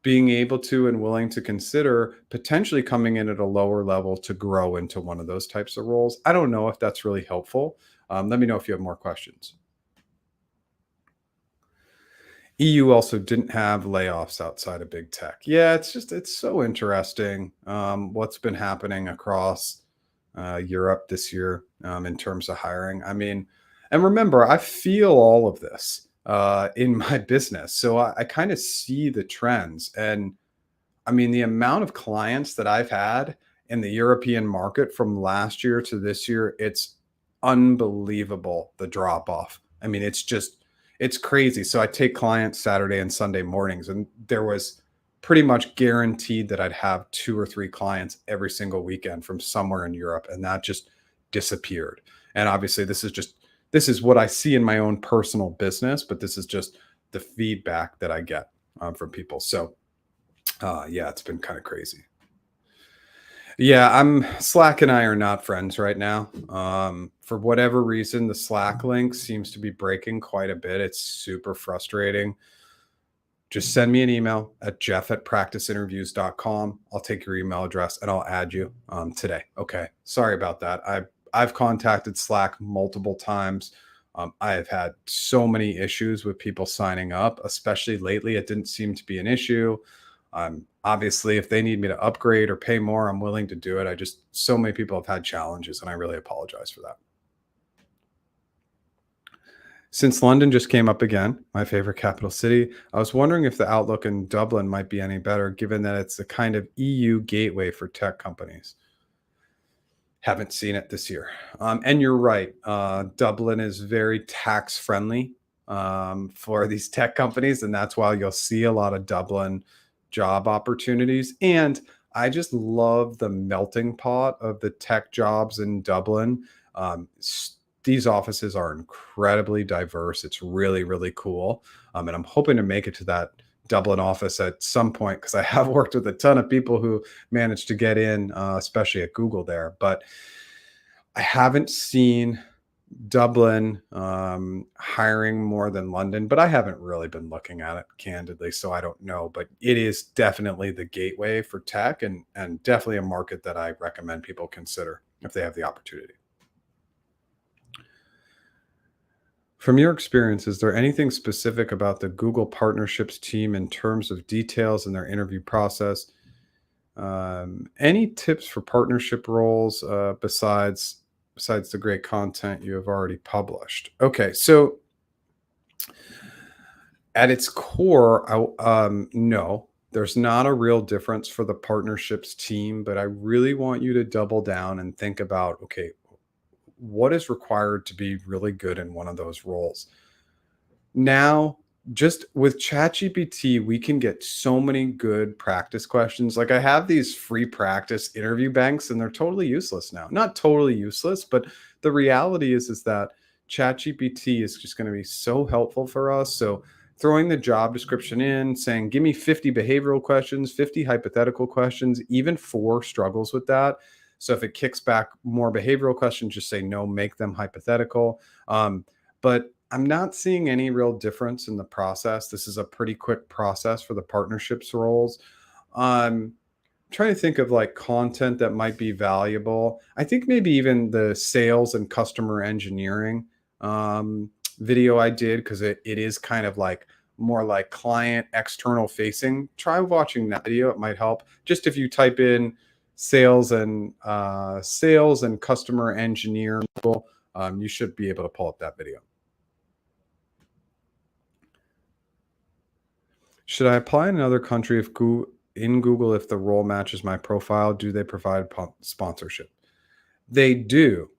being able to and willing to consider potentially coming in at a lower level to grow into one of those types of roles. I don't know if that's really helpful. Let me know if you have more questions. EU also didn't have layoffs outside of big tech. Yeah, it's so interesting what's been happening across Europe this year in terms of hiring. I mean, and remember, I feel all of this in my business, so I kind of see the trends. And I mean, the amount of clients that I've had in the European market from last year to this year, it's unbelievable the drop off. I mean, it's crazy. So I take clients Saturday and Sunday mornings, and there was pretty much guaranteed that I'd have 2 or 3 clients every single weekend from somewhere in Europe, and that just disappeared. And obviously, this is what I see in my own personal business, but this is just the feedback that I get from people. So yeah, it's been kind of crazy. Yeah, I'm Slack and I are not friends right now. For whatever reason, the Slack link seems to be breaking quite a bit. It's super frustrating. Just send me an email at jeff@practiceinterviews.com. I'll take your email address and I'll add you today. Okay. Sorry about that. I've contacted Slack multiple times. I have had so many issues with people signing up, especially lately. It didn't seem to be an issue. Obviously, if they need me to upgrade or pay more, I'm willing to do it. So many people have had challenges, and I really apologize for that. Since London just came up again, my favorite capital city, I was wondering if the outlook in Dublin might be any better, given that it's a kind of EU gateway for tech companies. Haven't seen it this year. And you're right. Dublin is very tax friendly for these tech companies. And that's why you'll see a lot of Dublin job opportunities. And I just love the melting pot of the tech jobs in Dublin. These offices are incredibly diverse. It's really, really cool. And I'm hoping to make it to that Dublin office at some point because I have worked with a ton of people who managed to get in, especially at Google there. But I haven't seen Dublin hiring more than London, but I haven't really been looking at it candidly, so I don't know. But it is definitely the gateway for tech, and definitely a market that I recommend people consider if they have the opportunity. From your experience, is there anything specific about the Google partnerships team in terms of details in their interview process? Any tips for partnership roles besides the great content you have already published? Okay, so at its core, no. There's not a real difference for the partnerships team, but I really want you to double down and think about, okay, what is required to be really good in one of those roles? Now, just with ChatGPT, we can get so many good practice questions. Like I have these free practice interview banks and they're totally useless now. Not totally useless, but the reality is that ChatGPT is just going to be so helpful for us. So throwing the job description in, saying, give me 50 behavioral questions, 50 hypothetical questions, even 4 struggles with that. So if it kicks back more behavioral questions, just say no, make them hypothetical. But I'm not seeing any real difference in the process. This is a pretty quick process for the partnerships roles. Um, Trying to think of like content that might be valuable. I think maybe even the sales and customer engineering video I did, because it is kind of like more like client external facing. Try watching that video. It might help. Just if you type in sales and customer engineer, you should be able to pull up that video. Should I apply in another country if in Google if the role matches my profile? Do they provide sponsorship? They do,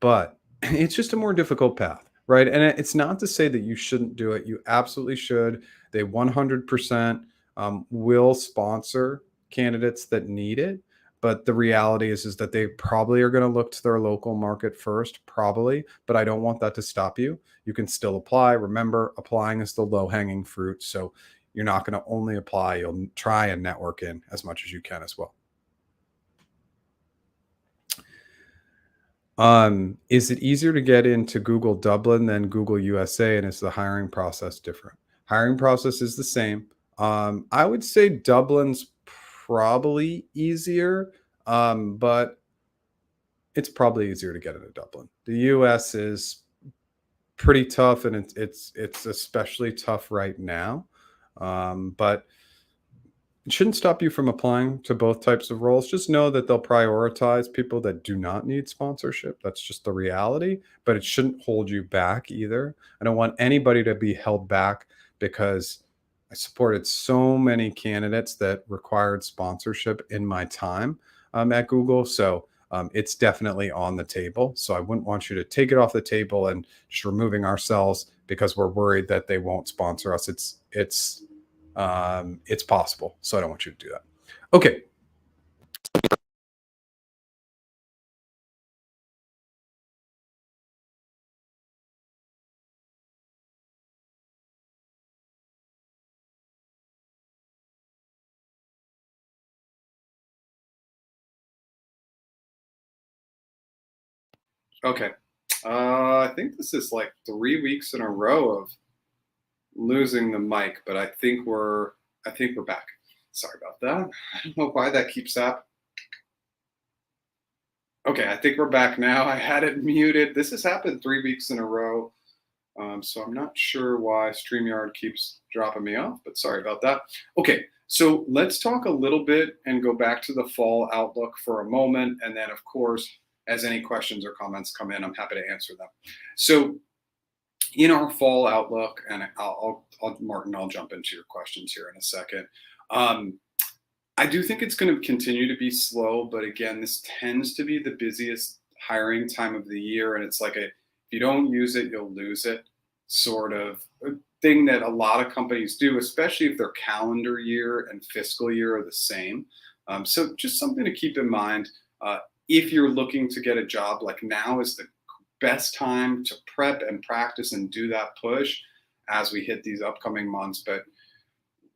but it's just a more difficult path, right? And it's not to say that you shouldn't do it. You absolutely should. They 100% will sponsor candidates that need it. But the reality is that they probably are going to look to their local market first, probably. But I don't want that to stop you. You can still apply. Remember, applying is the low hanging fruit. So you're not going to only apply, you'll try and network in as much as you can as well. Is it easier to get into Google Dublin than Google USA? And is the hiring process different? Hiring process is the same. I would say Dublin's probably easier, but it's probably easier to get into Dublin. The US is pretty tough, and it's especially tough right now. But it shouldn't stop you from applying to both types of roles. Just know that they'll prioritize people that do not need sponsorship. That's just the reality, but it shouldn't hold you back either. I don't want anybody to be held back because I supported so many candidates that required sponsorship in my time at Google. So it's definitely on the table. So I wouldn't want you to take it off the table and just removing ourselves because we're worried that they won't sponsor us. It's possible. So I don't want you to do that. Okay. Okay. I think this is like 3 weeks in a row of losing the mic, but I think we're back. Sorry about that. I don't know why that keeps happening. Okay, I think we're back now. I had it muted. This has happened 3 weeks in a row. So I'm not sure why StreamYard keeps dropping me off, but sorry about that. Okay, so let's talk a little bit and go back to the fall outlook for a moment. And then, of course, as any questions or comments come in, I'm happy to answer them. So in our fall outlook, and Martin, I'll jump into your questions here in a second. I do think it's going to continue to be slow, but again, this tends to be the busiest hiring time of the year. And it's like if you don't use it, you'll lose it sort of thing that a lot of companies do, especially if their calendar year and fiscal year are the same. So just something to keep in mind. If you're looking to get a job, like now is the best time to prep and practice and do that push as we hit these upcoming months. But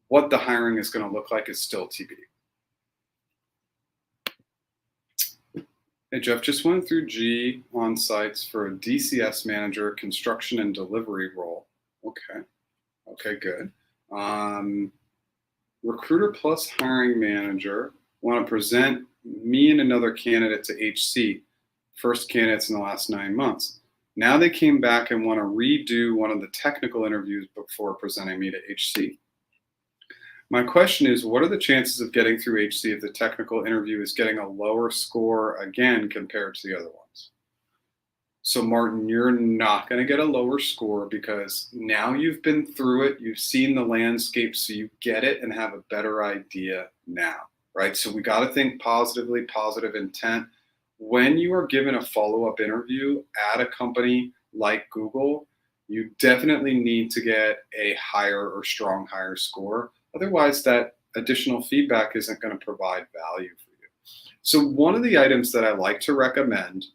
what the hiring is going to look like is still TBD. Hey, Jeff, just went through G on sites for a DCS manager, construction and delivery role. Okay, good. Recruiter plus hiring manager want to present me and another candidate to HC, first candidates in the last 9 months. Now they came back and want to redo one of the technical interviews before presenting me to HC. My question is, what are the chances of getting through HC if the technical interview is getting a lower score again compared to the other ones? So Martin, you're not going to get a lower score because now you've been through it, you've seen the landscape, so you get it and have a better idea now, right? So we got to think positively, positive intent. When you are given a follow-up interview at a company like Google, you definitely need to get a higher or strong higher score. Otherwise, that additional feedback isn't going to provide value for you. So one of the items that I like to recommend,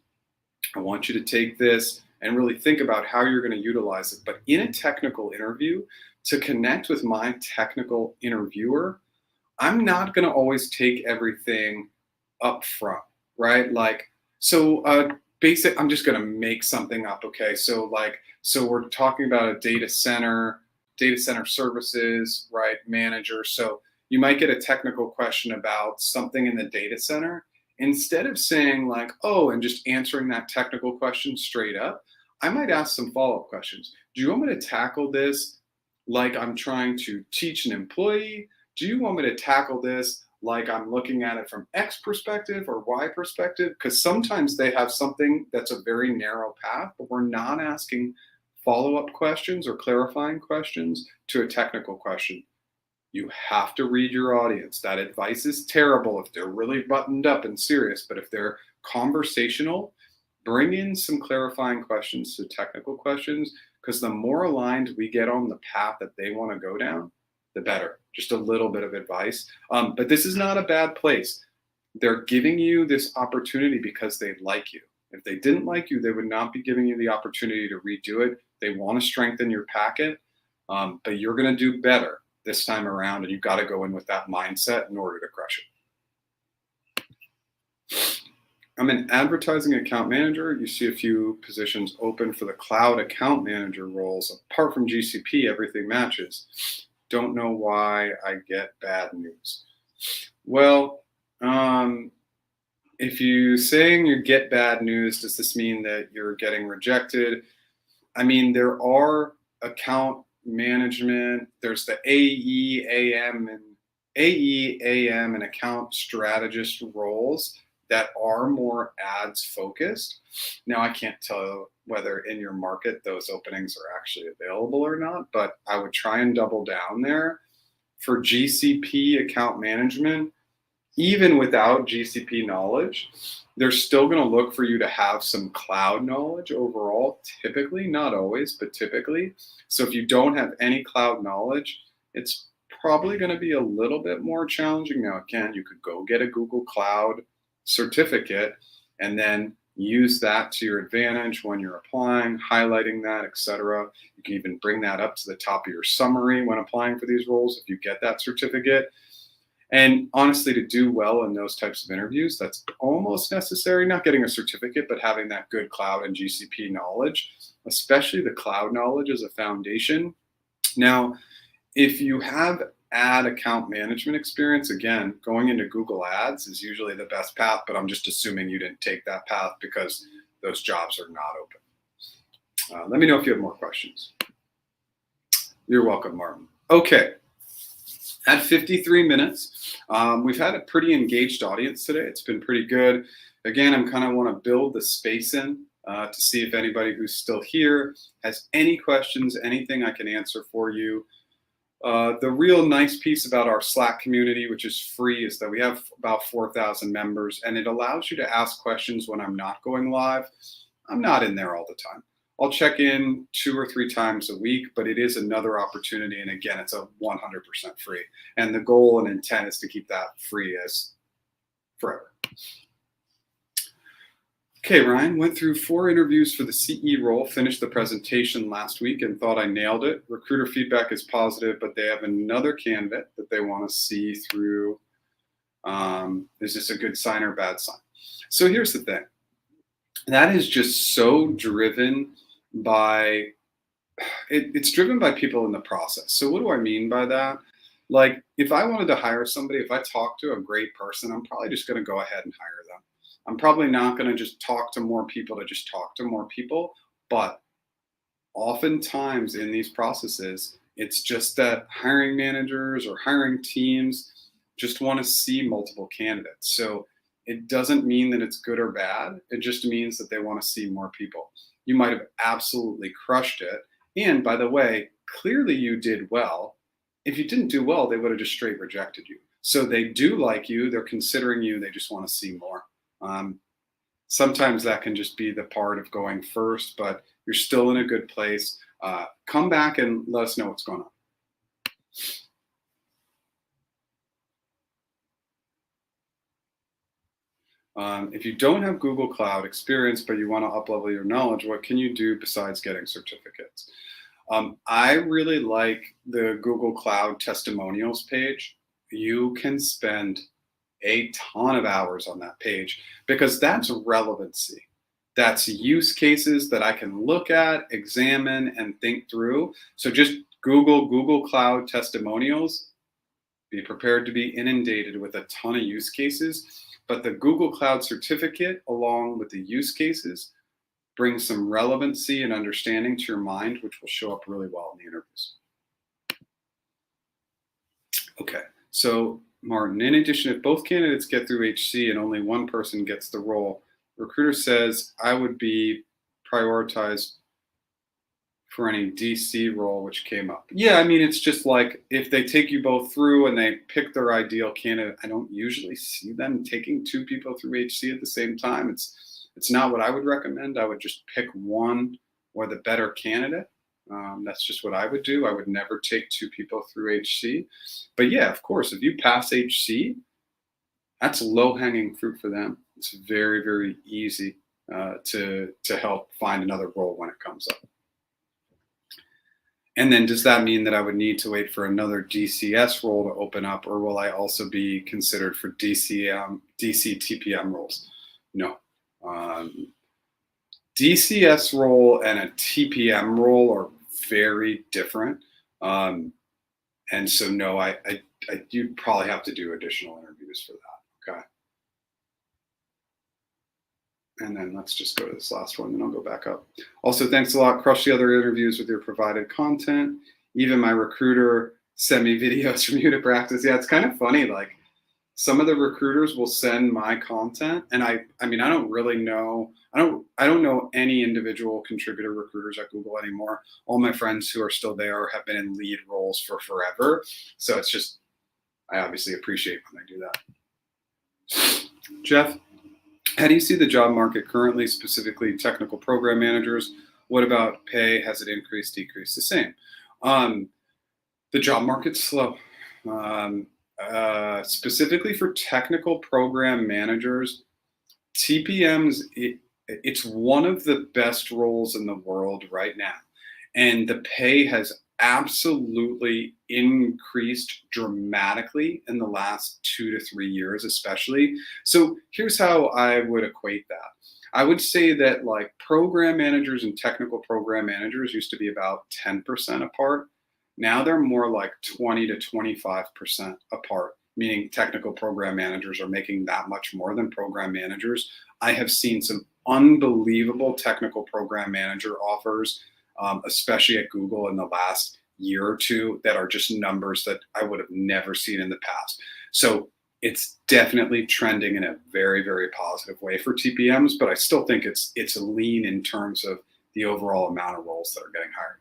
I want you to take this and really think about how you're going to utilize it. But in a technical interview, to connect with my technical interviewer, I'm not going to always take everything up front, right? I'm just going to make something up. Okay. So we're talking about a data center services, right? Manager. So you might get a technical question about something in the data center. Instead of saying like, oh, and just answering that technical question straight up, I might ask some follow-up questions. Do you want me to tackle this like I'm trying to teach an employee? Do you want me to tackle this like I'm looking at it from X perspective or Y perspective? Because sometimes they have something that's a very narrow path, but we're not asking follow-up questions or clarifying questions to a technical question. You have to read your audience. That advice is terrible if they're really buttoned up and serious, but if they're conversational, bring in some clarifying questions to technical questions, because the more aligned we get on the path that they want to go down, the better. Just a little bit of advice. But this is not a bad place. They're giving you this opportunity because they like you. If they didn't like you, they would not be giving you the opportunity to redo it. They want to strengthen your packet, but you're going to do better this time around, and you've got to go in with that mindset in order to crush it. I'm an advertising account manager. You see a few positions open for the cloud account manager roles. Apart from GCP, everything matches. Don't know why I get bad news. Well, if you're saying you get bad news, does this mean that you're getting rejected? I mean, there are account management, there's the AEAM and account strategist roles that are more ads focused. Now, I can't tell whether in your market those openings are actually available or not, but I would try and double down there. For GCP account management, even without GCP knowledge, they're still going to look for you to have some cloud knowledge overall, typically, not always, but typically. So if you don't have any cloud knowledge, it's probably going to be a little bit more challenging. Now, again, you could go get a Google Cloud certificate and then use that to your advantage when you're applying, highlighting that, etc. You can even bring that up to the top of your summary when applying for these roles if you get that certificate. And honestly, to do well in those types of interviews, that's almost necessary, not getting a certificate, but having that good cloud and GCP knowledge, especially the cloud knowledge as a foundation. Now, if you have ad account management experience, again, going into Google Ads is usually the best path, but I'm just assuming you didn't take that path because those jobs are not open. Let me know if you have more questions. You're welcome, Martin. Okay. At 53 minutes, we've had a pretty engaged audience today. It's been pretty good. Again, I'm kind of want to build the space in to see if anybody who's still here has any questions, anything I can answer for you. The real nice piece about our Slack community, which is free, is that we have about 4,000 members, and it allows you to ask questions when I'm not going live. I'm not in there all the time. I'll check in 2 or 3 times a week, but it is another opportunity. And again, it's a 100% free. And the goal and intent is to keep that free as forever. Okay, Ryan, went through 4 interviews for the CE role, finished the presentation last week and thought I nailed it. Recruiter feedback is positive, but they have another candidate that they want to see through. Is this a good sign or bad sign? So here's the thing. That is just so driven by, it's driven by people in the process. So what do I mean by that? Like if I wanted to hire somebody, if I talk to a great person, I'm probably just going to go ahead and hire them. I'm probably not going to just talk to more people to just talk to more people. But oftentimes in these processes, it's just that hiring managers or hiring teams just want to see multiple candidates. So it doesn't mean that it's good or bad. It just means that they want to see more people. You might have absolutely crushed it. And by the way, clearly you did well. If you didn't do well, they would have just straight rejected you. So they do like you, they're considering you, they just want to see more. Sometimes that can just be the part of going first, but you're still in a good place. Come back and let us know what's going on. If you don't have Google Cloud experience, but you want to up-level your knowledge, what can you do besides getting certificates? I really like the Google Cloud testimonials page. You can spend a ton of hours on that page because that's relevancy. That's use cases that I can look at, examine, and think through. So just Google Cloud testimonials. Be prepared to be inundated with a ton of use cases. But the Google Cloud certificate, along with the use cases, brings some relevancy and understanding to your mind, which will show up really well in the interviews. Okay, so Martin, in addition, if both candidates get through HC and only one person gets the role, recruiter says I would be prioritized for any DC role which came up. Yeah, I mean, it's just like if they take you both through and they pick their ideal candidate, I don't usually see them taking two people through HC at the same time. It's not what I would recommend. I would just pick one or the better candidate. That's just what I would do. I would never take two people through HC. But yeah, of course, if you pass HC, that's low-hanging fruit for them. It's very, very easy to help find another role when it comes up. And then does that mean that I would need to wait for another DCS role to open up, or will I also be considered for DC TPM roles? No. DCS role and a TPM role are very different. And so no, you'd probably have to do additional interviews for that, okay? And then let's just go to this last one, then I'll go back up. Also, thanks a lot. Crush the other interviews with your provided content. Even my recruiter sent me videos from you to practice. Yeah, it's kind of funny. Like some of the recruiters will send my content, and I mean, I don't really know. I don't know any individual contributor recruiters at Google anymore. All my friends who are still there have been in lead roles for forever. So it's just, I obviously appreciate when they do that. Jeff, how do you see the job market currently, specifically technical program managers? What about pay? Has it increased, decreased, the same? The job market's slow. Specifically for technical program managers, TPMs, it's one of the best roles in the world right now. And the pay has absolutely increased dramatically in the last 2 to 3 years, especially. So here's how I would equate that. I would say that like program managers and technical program managers used to be about 10% apart. Now they're more like 20 to 25% apart, meaning technical program managers are making that much more than program managers. I have seen some unbelievable technical program manager offers, especially at Google in the last year or two, that are just numbers that I would have never seen in the past. So it's definitely trending in a very, very positive way for TPMs, but I still think it's lean in terms of the overall amount of roles that are getting hired.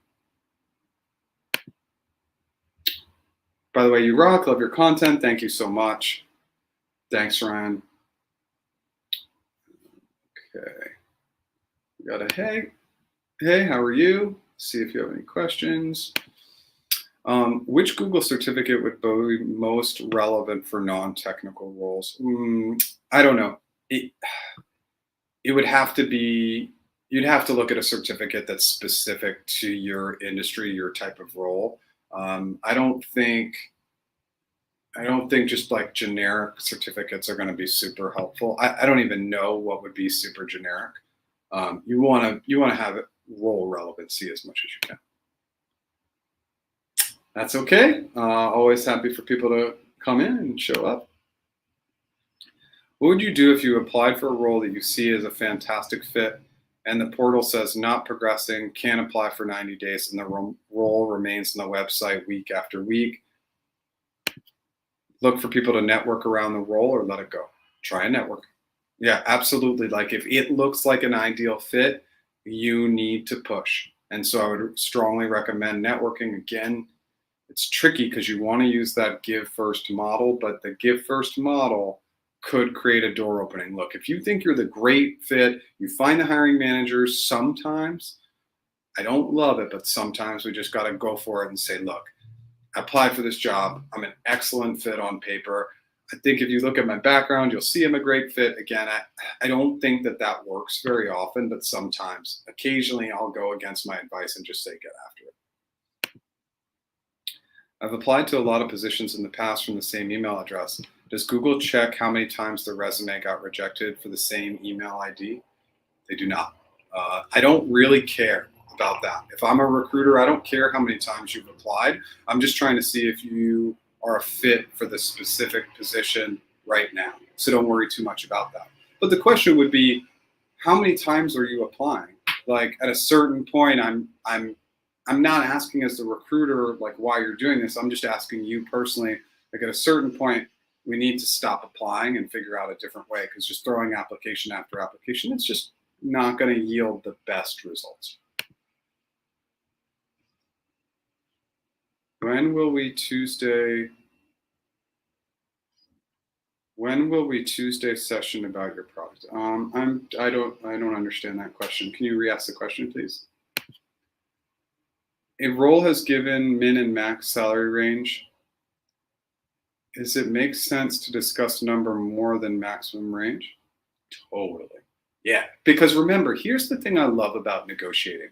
By the way, you rock. Love your content. Thank you so much. Thanks, Ryan. Okay. We got a hey, how are you? See if you have any questions. Which Google certificate would be most relevant for non-technical roles? I don't know. It would have to be, you'd have to look at a certificate that's specific to your industry, your type of role. I don't think just like generic certificates are going to be super helpful. I don't even know what would be super generic. You want to have it role relevancy as much as you can. That's okay. Always happy for people to come in and show up. What would you do if you applied for a role that you see as a fantastic fit and the portal says not progressing, can't apply for 90 days, and the role remains on the website week after week? Look for people to network around the role or let it go. Try and network. Yeah, absolutely. Like if it looks like an ideal fit, you need to push. And so I would strongly recommend networking. Again, it's tricky because you want to use that give first model, but the give first model could create a door opening. Look, if you think you're the great fit, you find the hiring managers sometimes. I don't love it, but sometimes we just got to go for it and say, look, I applied for this job. I'm an excellent fit on paper. I think if you look at my background, you'll see I'm a great fit. Again, I don't think that that works very often, but sometimes, occasionally, I'll go against my advice and just say, get after it. I've applied to a lot of positions in the past from the same email address. Does Google check how many times the resume got rejected for the same email ID? They do not. I don't really care about that. If I'm a recruiter, I don't care how many times you've applied. I'm just trying to see if you are a fit for the specific position right now. So don't worry too much about that. But the question would be, how many times are you applying? Like at a certain point, I'm not asking as the recruiter like why you're doing this. I'm just asking you personally. Like at a certain point, we need to stop applying and figure out a different way, because just throwing application after application, it's just not going to yield the best results. When will we Tuesday session about your product? I don't understand that question. Can you re-ask the question, please? A role has given min and max salary range. Does it make sense to discuss number more than maximum range? Totally. Yeah, because remember, here's the thing I love about negotiating.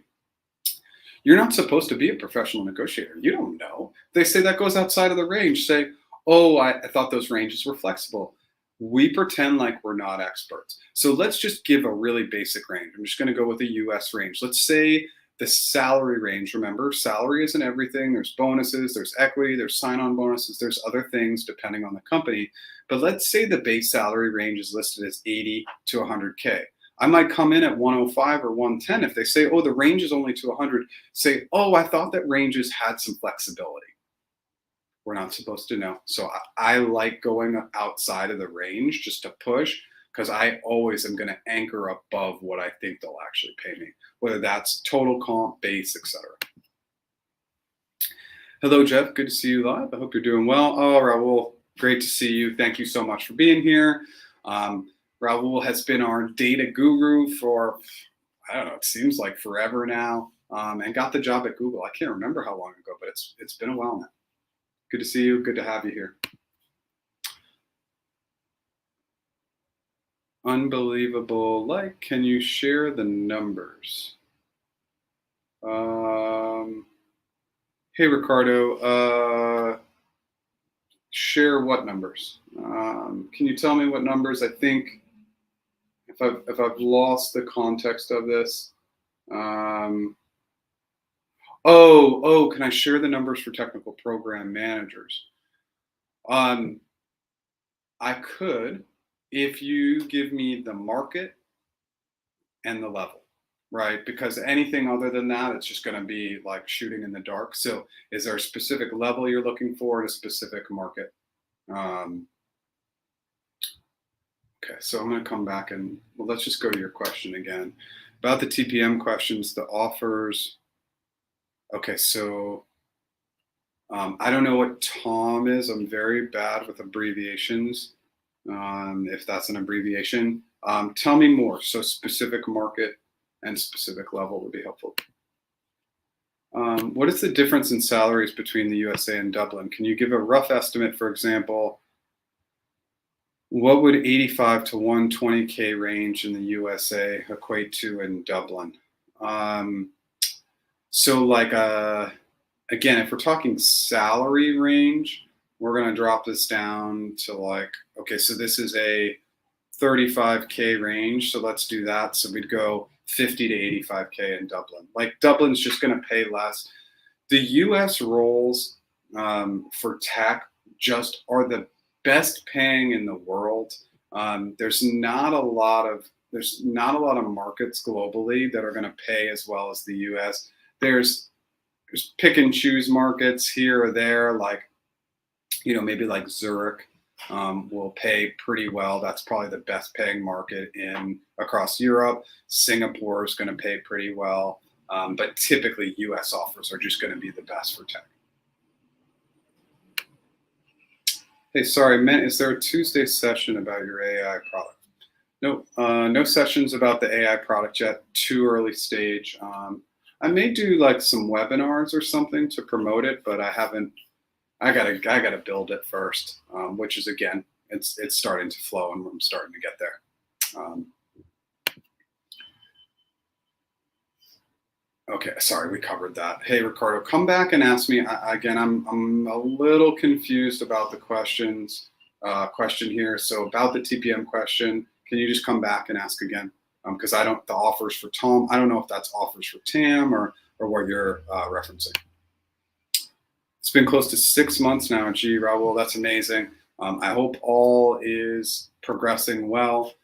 You're not supposed to be a professional negotiator. You don't know. They say that goes outside of the range. Say, oh, I thought those ranges were flexible. We pretend like we're not experts. So let's just give a really basic range. I'm just going to go with a US range. Let's say the salary range. Remember, salary isn't everything. There's bonuses, there's equity, there's sign-on bonuses, there's other things depending on the company. But let's say the base salary range is listed as 80 to 100K. I might come in at 105 or 110. If they say, oh, the range is only to 100, say, oh, I thought that ranges had some flexibility. We're not supposed to know. So I like going outside of the range just to push, because I always am going to anchor above what I think they'll actually pay me, whether that's total comp, base, etc. Hello, Jeff. Good to see you live. I hope you're doing well. Oh, Raul, great to see you. Thank you so much for being here. Raul has been our data guru for, I don't know, it seems like forever now, and got the job at Google. I can't remember how long ago, but it's been a while now. Good to see you. Good to have you here. Unbelievable. Like, can you share the numbers? Hey, Ricardo. Share what numbers? Can you tell me what numbers? I think if I've lost the context of this. Oh, can I share the numbers for technical program managers? I could, if you give me the market and the level, right? Because anything other than that, it's just going to be like shooting in the dark. So is there a specific level you're looking for in a specific market? Okay, so I'm going to come back and, well, let's just go to your question again. About the TPM questions, the offers. Okay, so I don't know what Tom is. I'm very bad with abbreviations. If that's an abbreviation, tell me more. So specific market and specific level would be helpful. What is the difference in salaries between the USA and Dublin? Can you give a rough estimate? For example, what would 85 to 120K range in the USA equate to in Dublin? So like, again, if we're talking salary range, we're going to drop this down to like, okay, so this is a 35K range. So let's do that. So we'd go 50 to 85K in Dublin. Like Dublin's just going to pay less. The US roles for tech just are the best paying in the world. There's not a lot of markets globally that are going to pay as well as the US. There's pick and choose markets here or there, like, maybe like Zurich, will pay pretty well. That's probably the best paying market across Europe. Singapore is going to pay pretty well, but typically US offers are just going to be the best for tech. Hey, sorry, is there a Tuesday session about your AI product? No, no sessions about the AI product yet. Too early stage. I may do like some webinars or something to promote it, but I haven't. I gotta build it first, which is, again, it's starting to flow and I'm starting to get there. Okay, sorry, we covered that. Hey, Ricardo, come back and ask me again. I'm a little confused about the question here. So about the TPM question, can you just come back and ask again? Because the offers for Tom, I don't know if that's offers for Tam or what you're referencing. It's been close to 6 months now. Gee, Raul, that's amazing. I hope all is progressing well.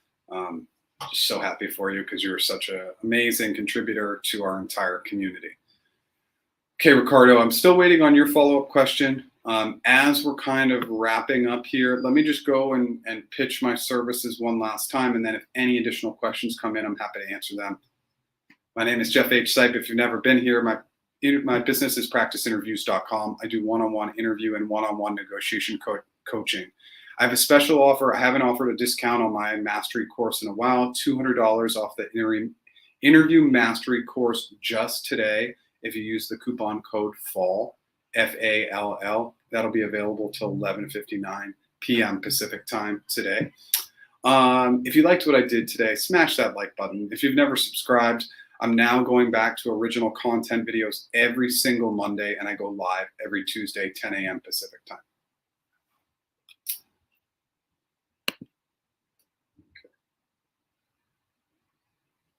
Just so happy for you because you're such an amazing contributor to our entire community. Okay, Ricardo, I'm still waiting on your follow-up question. As we're kind of wrapping up here, let me just go and pitch my services one last time. And then if any additional questions come in, I'm happy to answer them. My name is Jeff H. Sipe. If you've never been here, my business is practiceinterviews.com. I do one-on-one interview and one-on-one negotiation coaching. I have a special offer. I haven't offered a discount on my mastery course in a while. $200 off the interview mastery course just today. If you use the coupon code FALL, FALL, that'll be available till 11:59 p.m. Pacific time today. If you liked what I did today, smash that like button. If you've never subscribed, I'm now going back to original content videos every single Monday, and I go live every Tuesday, 10 a.m. Pacific time.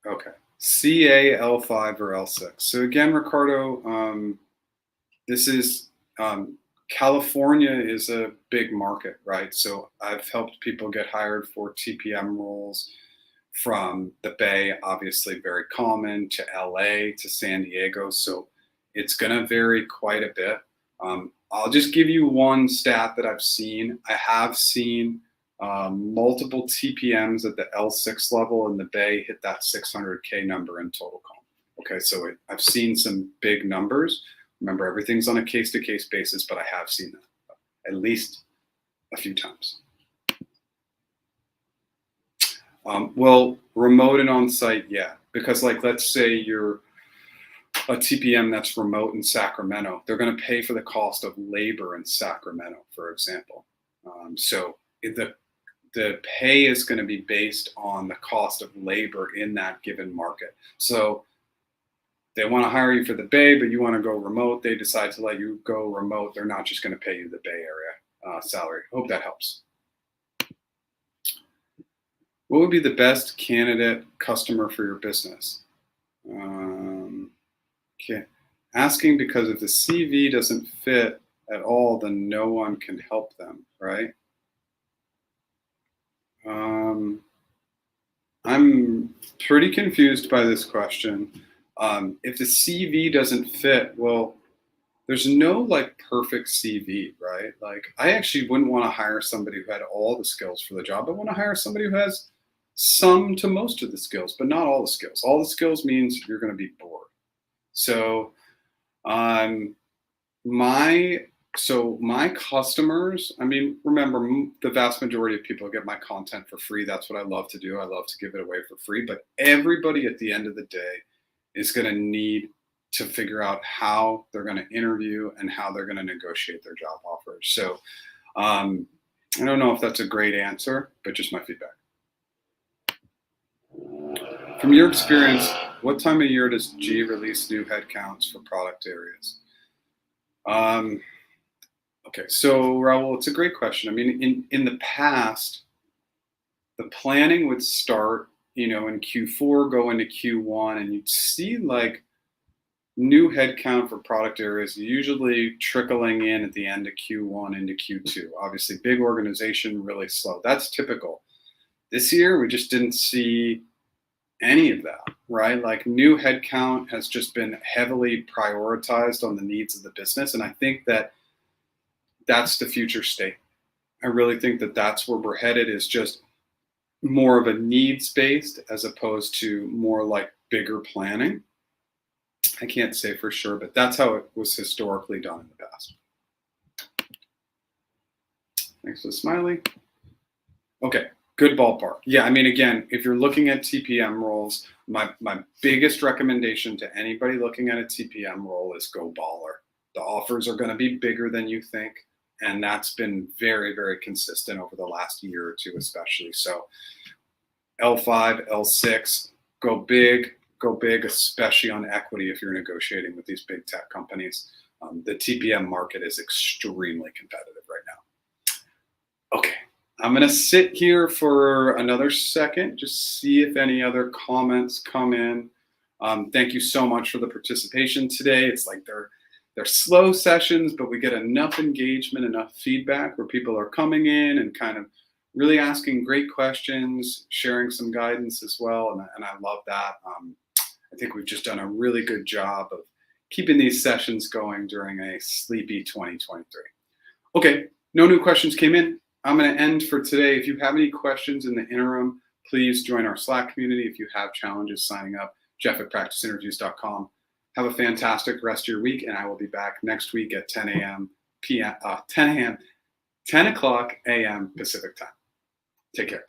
Okay, CA, L5, or L6. So again, Ricardo, this is California is a big market, right? So I've helped people get hired for TPM roles from the Bay, obviously very common, to LA, to San Diego. So it's going to vary quite a bit. I'll just give you one stat that I've seen. I have seen multiple TPMs at the L6 level in the Bay hit that 600K number in total comp. Okay, so I've seen some big numbers. Remember, everything's on a case-to-case basis, but I have seen that at least a few times. Well, remote and on-site, yeah, because like let's say you're a TPM that's remote in Sacramento, they're going to pay for the cost of labor in Sacramento, for example. So the pay is going to be based on the cost of labor in that given market. So they want to hire you for the Bay, but you want to go remote. They decide to let you go remote. They're not just going to pay you the Bay Area salary. Hope that helps. What would be the best candidate customer for your business? Okay. Asking because if the CV doesn't fit at all, then no one can help them, right? I'm pretty confused by this question. If the CV doesn't fit, well, there's no like perfect CV, right? Like I actually wouldn't want to hire somebody who had all the skills for the job. I want to hire somebody who has some to most of the skills, but not all the skills. All the skills means you're going to be bored. So my customers, I mean, remember, the vast majority of people get my content for free. That's what I love to do. I love to give it away for free. But everybody at the end of the day is going to need to figure out how they're going to interview and how they're going to negotiate their job offers. So I don't know if that's a great answer, but just my feedback. From your experience, what time of year does G release new headcounts for product areas? Okay, so Raul, it's a great question. I mean, in the past, the planning would start, in Q4, go into Q1, and you'd see like new headcount for product areas usually trickling in at the end of Q1 into Q2. Obviously, big organization, really slow. That's typical. This year, we just didn't see any of that, right? Like new headcount has just been heavily prioritized on the needs of the business. And I think that that's the future state. I really think that that's where we're headed, is just more of a needs based as opposed to more like bigger planning. I can't say for sure, but that's how it was historically done in the past. Thanks for the smiley. Okay, good ballpark. Yeah, I mean, again, if you're looking at TPM roles, my biggest recommendation to anybody looking at a TPM role is go baller. The offers are going to be bigger than you think, and that's been very, very consistent over the last year or two, especially. So L5, L6, go big, especially on equity if you're negotiating with these big tech companies. The TPM market is extremely competitive right now. Okay, I'm going to sit here for another second, just see if any other comments come in. Thank you so much for the participation today. It's like they're slow sessions, but we get enough engagement, enough feedback where people are coming in and kind of really asking great questions, sharing some guidance as well. And I love that. I think we've just done a really good job of keeping these sessions going during a sleepy 2023. Okay, no new questions came in. I'm going to end for today. If you have any questions in the interim, please join our Slack community. If you have challenges signing up, jeff@practiceinterviews.com. Have a fantastic rest of your week, and I will be back next week at 10 o'clock a.m. Pacific time. Take care.